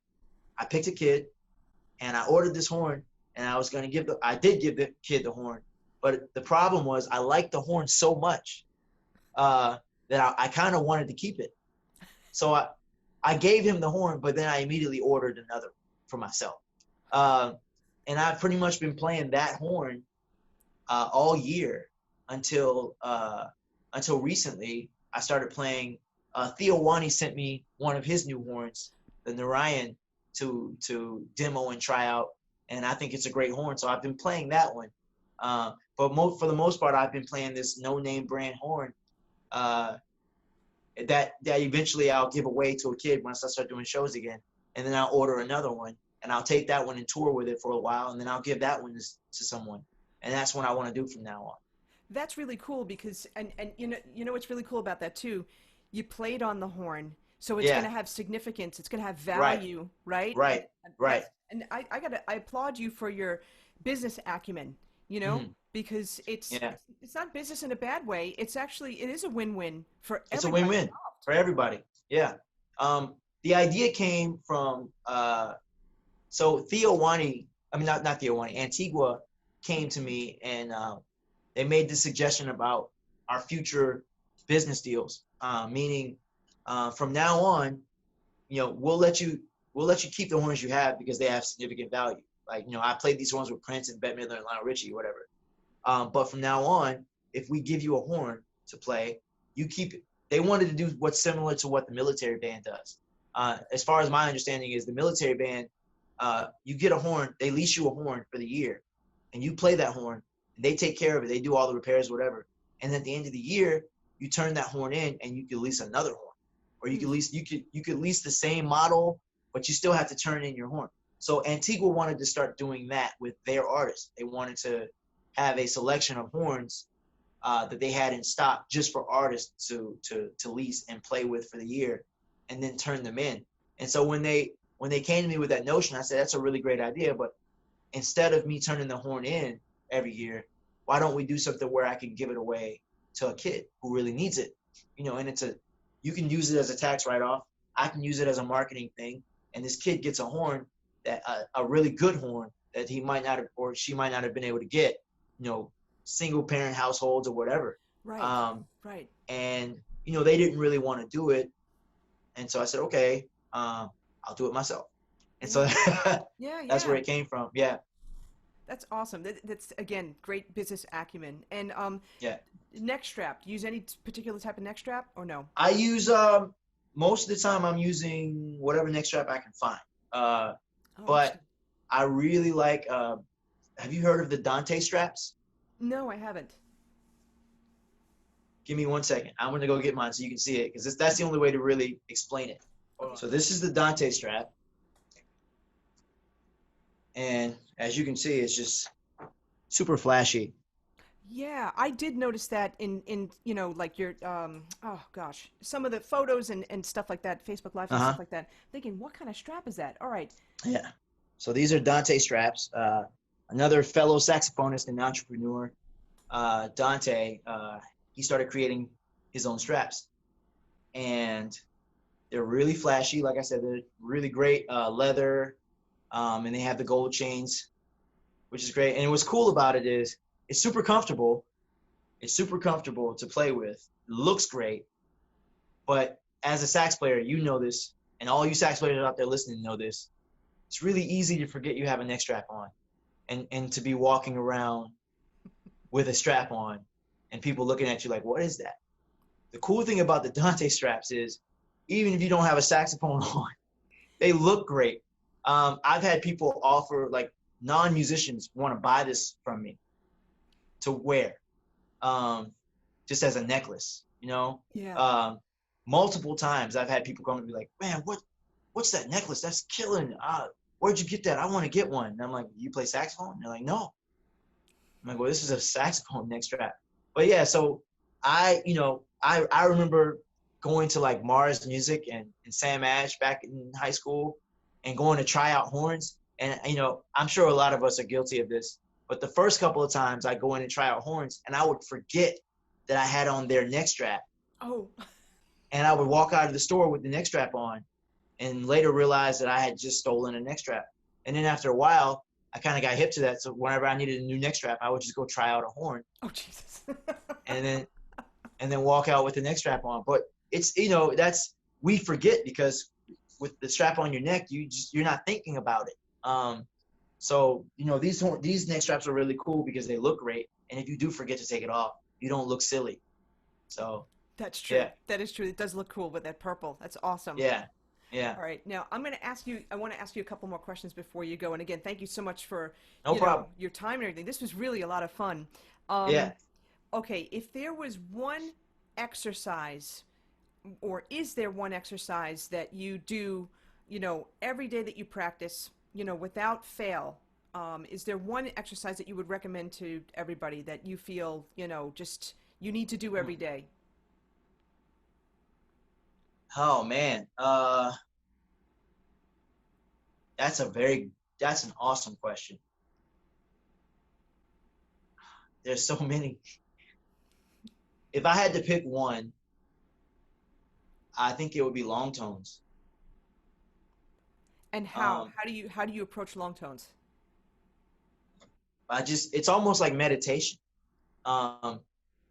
picked a kid and I ordered this horn, and I did give the kid the horn. But the problem was I liked the horn so much that I kind of wanted to keep it. So I gave him the horn, but then I immediately ordered another for myself. And I've pretty much been playing that horn all year until recently. I started playing. Theo Wani sent me one of his new horns, the Narayan, to demo and try out and I think it's a great horn. So I've been playing that one. But for the most part, I've been playing this no-name brand horn that eventually I'll give away to a kid once I start doing shows again, and then I'll order another one, and I'll take that one and tour with it for a while, and then I'll give that one to someone, and that's what I want to do from now on. That's really cool because, and you know what's really cool about that too? You played on the horn, so it's going to have significance. It's going to have value, right? Right, right. And I applaud you for your business acumen, you know, because it's not business in a bad way. It's actually, it is a win-win for everybody. It's a win-win for everybody. Yeah. The idea came from, so not Theowani, Antigua came to me, and they made the suggestion about our future business deals, meaning from now on, we'll let you keep the horns you have because they have significant value. Like, I played these horns with Prince and Bette Midler and Lionel Ritchie, whatever. But from now on, if we give you a horn to play, you keep it. They wanted to do what's similar to what the military band does. As far as my understanding is, the military band, you get a horn, they lease you a horn for the year, and you play that horn, and they take care of it. They do all the repairs, whatever. And at the end of the year, you turn that horn in, and you can lease another horn, or you could lease the same model, but you still have to turn in your horn. So Antigua wanted to start doing that with their artists. They wanted to have a selection of horns that they had in stock just for artists to lease and play with for the year, and then turn them in. And so when they came to me with that notion, I said, that's a really great idea, but instead of me turning the horn in every year, why don't we do something where I can give it away to a kid who really needs it? And you can use it as a tax write-off. I can use it as a marketing thing. And this kid gets a horn, that a really good horn that he might not have, or she might not have been able to get, single parent households or whatever. Right. Right. And, they didn't really want to do it. And so I said, okay, I'll do it myself. And so that's where it came from. Yeah. That's awesome. That's, again, great business acumen. And neck strap. Do you use any particular type of neck strap or no? I use, most of the time I'm using whatever neck strap I can find. But I really like, have you heard of the Dante Straps? No, I haven't. Give me 1 second. I'm going to go get mine so you can see it, because that's the only way to really explain it. So this is the Dante Strap. And as you can see, it's just super flashy. Yeah, I did notice that in like your some of the photos and stuff like that, Facebook Live and stuff like that. Thinking, what kind of strap is that? All right. Yeah. So these are Dante Straps. Another fellow saxophonist and entrepreneur, Dante, he started creating his own straps, and they're really flashy. Like I said, they're really great leather, and they have the gold chains, which is great. And what's cool about it is it's super comfortable. It's super comfortable to play with. It looks great. But as a sax player, you know this, and all you sax players out there listening know this. It's really easy to forget you have a neck strap on, and to be walking around with a strap on and people looking at you like, what is that? The cool thing about the Dante Straps is, even if you don't have a saxophone on, they look great. I've had people offer, like, non-musicians want to buy this from me to wear, just as a necklace, Yeah. Multiple times I've had people come and be like, man, what's that necklace? That's killing. Where'd you get that? I want to get one. And I'm like, you play saxophone? And they're like, no. I'm like, well, this is a saxophone neck strap. But yeah, so I remember going to like Mars Music and Sam Ash back in high school and going to try out horns. And, I'm sure a lot of us are guilty of this, but the first couple of times I go in and try out horns, and I would forget that I had on their neck strap. Oh. And I would walk out of the store with the neck strap on, and later realize that I had just stolen a neck strap. And then after a while, I kind of got hip to that. So whenever I needed a new neck strap, I would just go try out a horn. Oh, Jesus. and then walk out with the neck strap on. But it's, we forget, because with the strap on your neck, you're not thinking about it. So, these neck straps are really cool because they look great. And if you do forget to take it off, you don't look silly. So that's true. Yeah. That is true. It does look cool with that purple. That's awesome. Yeah. Yeah. All right. Now I'm going to ask you. I want to ask you a couple more questions before you go. And again, thank you so much for No problem. your time and everything. This was really a lot of fun. Yeah. Okay. If there was one exercise, or is there one exercise that you do, every day that you practice, without fail? Is there one exercise that you would recommend to everybody that you feel, just you need to do every day? Oh man. That's that's an awesome question. There's so many. If I had to pick one, I think it would be long tones. And how? Um, How do you approach long tones? it's almost like meditation. Um,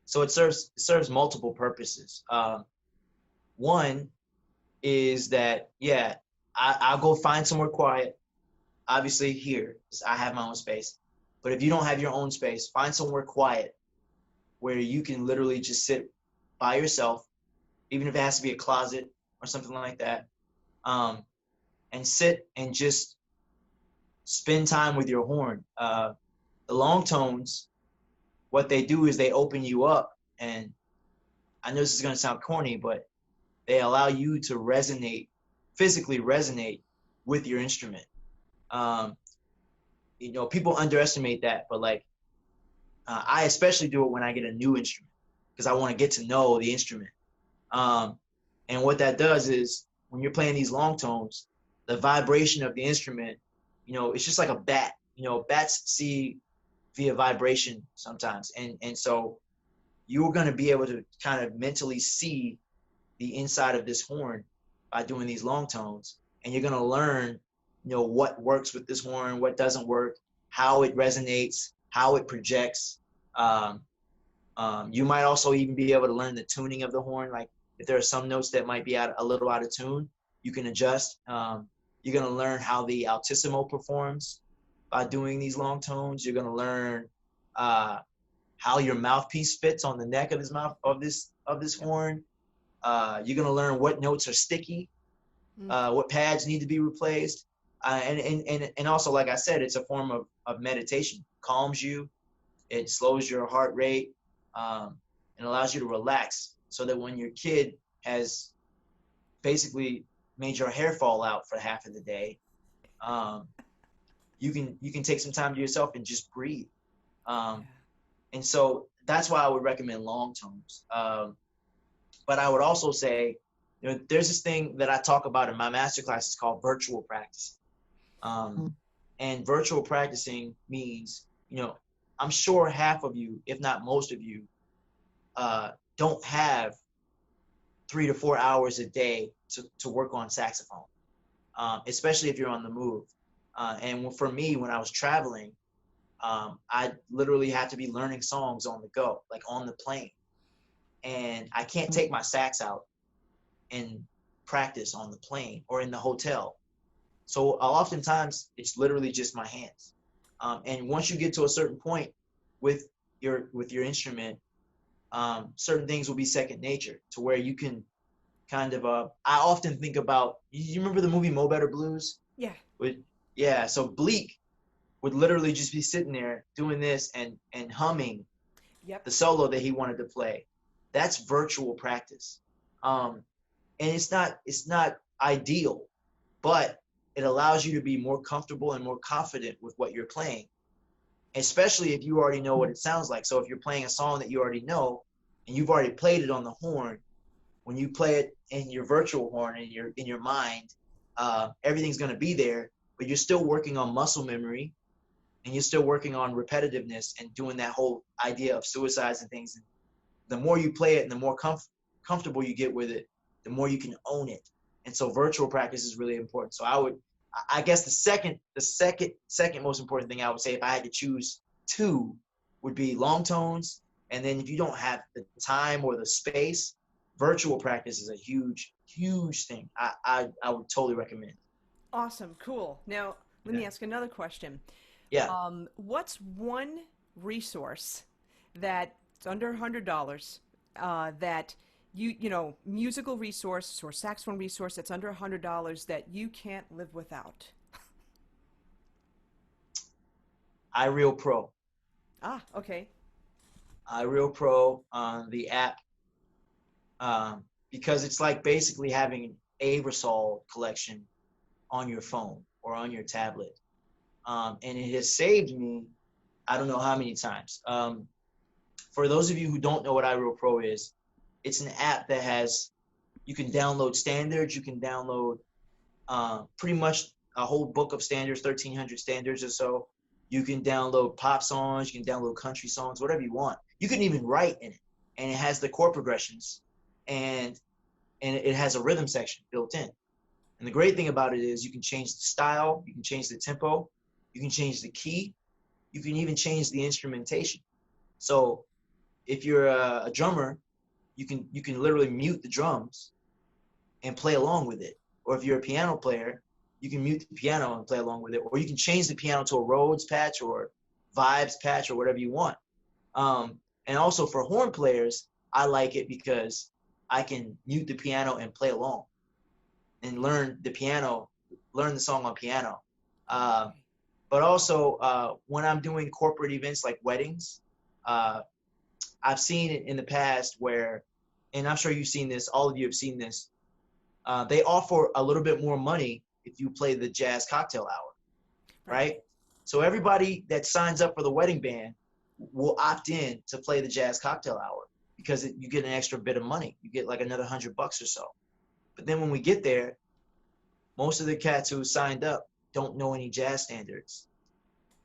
so it serves multiple purposes. One is that, yeah, I'll go find somewhere quiet. Obviously here, 'cause I have my own space. But if you don't have your own space, find somewhere quiet where you can literally just sit by yourself, even if it has to be a closet or something like that, um, and sit and just spend time with your horn. The long tones, what they do is they open you up, and I know this is going to sound corny, but they allow you to physically resonate with your instrument. Um, people underestimate that, but like I especially do it when I get a new instrument because I want to get to know the instrument. Um, and what that does is when you're playing these long tones, the vibration of the instrument, it's just like a bat. Bats see via vibration sometimes, and so you're going to be able to kind of mentally see the inside of this horn by doing these long tones, and you're going to learn, what works with this horn, what doesn't work, how it resonates, how it projects. Um, you might also even be able to learn the tuning of the horn. Like if there are some notes that might be a little out of tune, you can adjust. You're going to learn how the altissimo performs by doing these long tones. You're going to learn how your mouthpiece fits on the neck of this horn. You're going to learn what notes are sticky, what pads need to be replaced. And also, like I said, it's a form of meditation. Calms you, it slows your heart rate, and allows you to relax so that when your kid has basically made your hair fall out for half of the day, you can take some time to yourself and just breathe. And so that's why I would recommend long tones. But I would also say, there's this thing that I talk about in my master classes called virtual practice. And virtual practicing means, I'm sure half of you, if not most of you, don't have 3 to 4 hours a day to work on saxophone, especially if you're on the move. And for me, when I was traveling, I literally had to be learning songs on the go, like on the plane. And I can't take my sax out and practice on the plane or in the hotel. So oftentimes it's literally just my hands. And once you get to a certain point with your instrument, certain things will be second nature to where you can kind of, I often think about, you remember the movie Mo Better Blues? Yeah. Yeah. So Bleak would literally just be sitting there doing this and humming the solo that he wanted to play. That's virtual practice. And it's not ideal, but it allows you to be more comfortable and more confident with what you're playing, especially if you already know what it sounds like. So if you're playing a song that you already know and you've already played it on the horn, when you play it in your virtual horn in your mind, everything's going to be there, but you're still working on muscle memory and you're still working on repetitiveness and doing that whole idea of suicides and things. The more you play it and the more comfortable you get with it, the more you can own it. And so virtual practice is really important. So I guess the second most important thing I would say if I had to choose two would be long tones. And then if you don't have the time or the space, virtual practice is a huge, huge thing. I would totally recommend. Awesome. Cool. Now, let me ask another question. Yeah. What's one resource that's under $100 that musical resource or saxophone resource that's under $100 that you can't live without? iReal Pro. Ah, okay. iReal Pro on the app, because it's like basically having an aerosol collection on your phone or on your tablet. And it has saved me, I don't know how many times. For those of you who don't know what iReal Pro is, it's an app that you can download standards, you can download pretty much a whole book of standards, 1,300 standards or so. You can download pop songs, you can download country songs, whatever you want. You can even write in it, and it has the chord progressions, and it has a rhythm section built in. And the great thing about it is you can change the style, you can change the tempo, you can change the key, you can even change the instrumentation. So if you're a drummer, you can literally mute the drums and play along with it. Or if you're a piano player, you can mute the piano and play along with it. Or you can change the piano to a Rhodes patch or vibes patch or whatever you want. And also for horn players, I like it because I can mute the piano and play along and learn the song on piano. But also when I'm doing corporate events like weddings, I've seen it in the past where, and I'm sure you've seen this, all of you have seen this, they offer a little bit more money if you play the jazz cocktail hour, right? So everybody that signs up for the wedding band will opt in to play the jazz cocktail hour because you get an extra bit of money. You get like another $100 or so. But then when we get there, most of the cats who signed up don't know any jazz standards.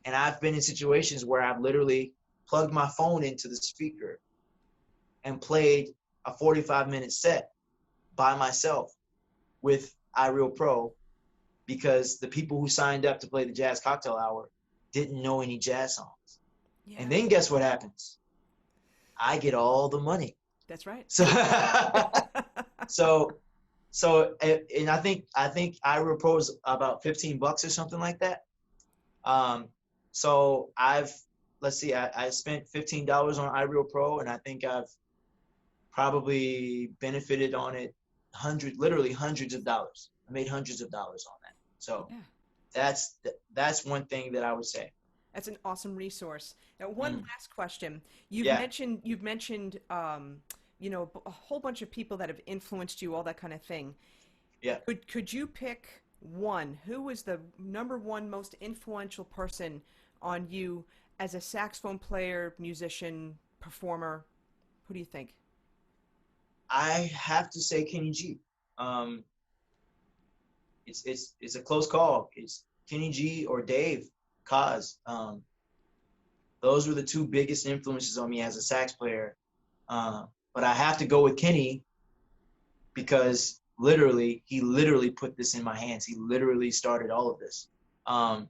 And I've been in situations where I've literally plugged my phone into the speaker and played a 45-minute set by myself with iReal Pro because the people who signed up to play the jazz cocktail hour didn't know any jazz songs. Yeah. And then guess what happens? I get all the money. That's right. And I think iReal Pro is about $15 or something like that. So I spent $15 on iReal Pro, and I think I've probably benefited on it literally hundreds of dollars. I made hundreds of dollars on that. So yeah. That's one thing that I would say. That's an awesome resource. Now, one last question. You've mentioned a whole bunch of people that have influenced you, all that kind of thing. Yeah. Could you pick one? Who was the number one most influential person on you as a saxophone player, musician, performer? Who do you think? I have to say Kenny G. It's a close call. It's Kenny G or Dave Koz. Those were the two biggest influences on me as a sax player. But I have to go with Kenny because he literally put this in my hands. He literally started all of this. And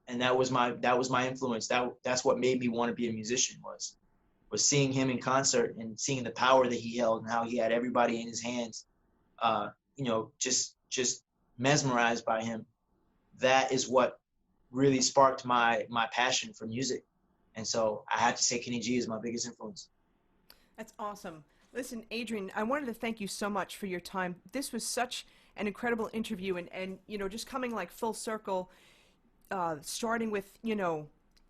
that was my influence. That's what made me want to be a musician was seeing him in concert and seeing the power that he held and how he had everybody in his hands, just mesmerized by him. That is what really sparked my passion for music. And so I have to say Kenny G is my biggest influence. That's awesome. Listen, Adrian, I wanted to thank you so much for your time. This was such an incredible interview and just coming like full circle, starting with,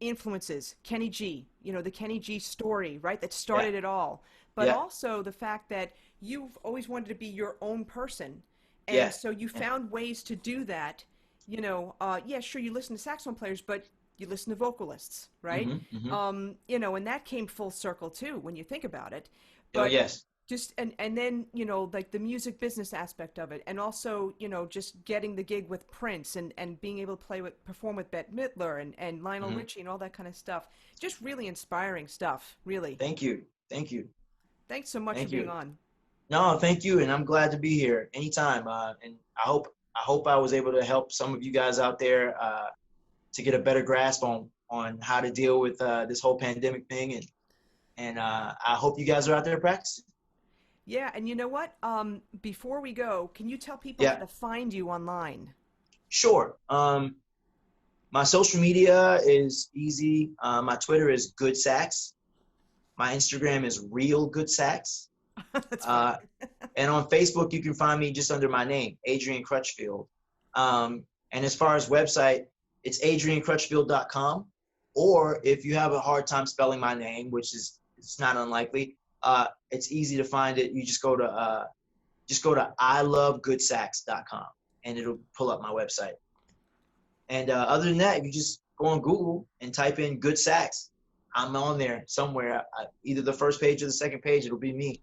influences, Kenny G, the Kenny G story, right? That started it all. But also the fact that you've always wanted to be your own person. And so you found ways to do that. Sure, you listen to saxophone players, but you listen to vocalists, right? Mm-hmm, mm-hmm. And that came full circle too when you think about it. But just and then like the music business aspect of it, and also just getting the gig with Prince and being able to perform with Bette Midler and Lionel Ritchie and all that kind of stuff. Just really inspiring stuff, really. Thank you. Thanks so much for being on. No, thank you, and I'm glad to be here anytime. And I hope I was able to help some of you guys out there to get a better grasp on how to deal with this whole pandemic thing, and I hope you guys are out there practicing. Yeah, and you know what? Before we go, can you tell people how to find you online? Sure. My social media is easy. My Twitter is Good Sax. My Instagram is Real Good Sax. That's funny. And on Facebook, you can find me just under my name, Adrian Crutchfield. And as far as website, it's adriancrutchfield.com. Or if you have a hard time spelling my name, which is it's not unlikely, it's easy to find it. You just go to ilovegoodsax.com and it'll pull up my website. And other than that, you just go on Google and type in Good Sax. I'm on there somewhere. Either the first page or the second page, it'll be me.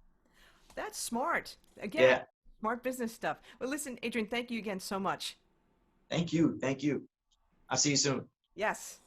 That's smart. Again, Yeah. smart business stuff. Well, listen, Adrian, thank you again so much. Thank you. Thank you. I'll see you soon. Yes.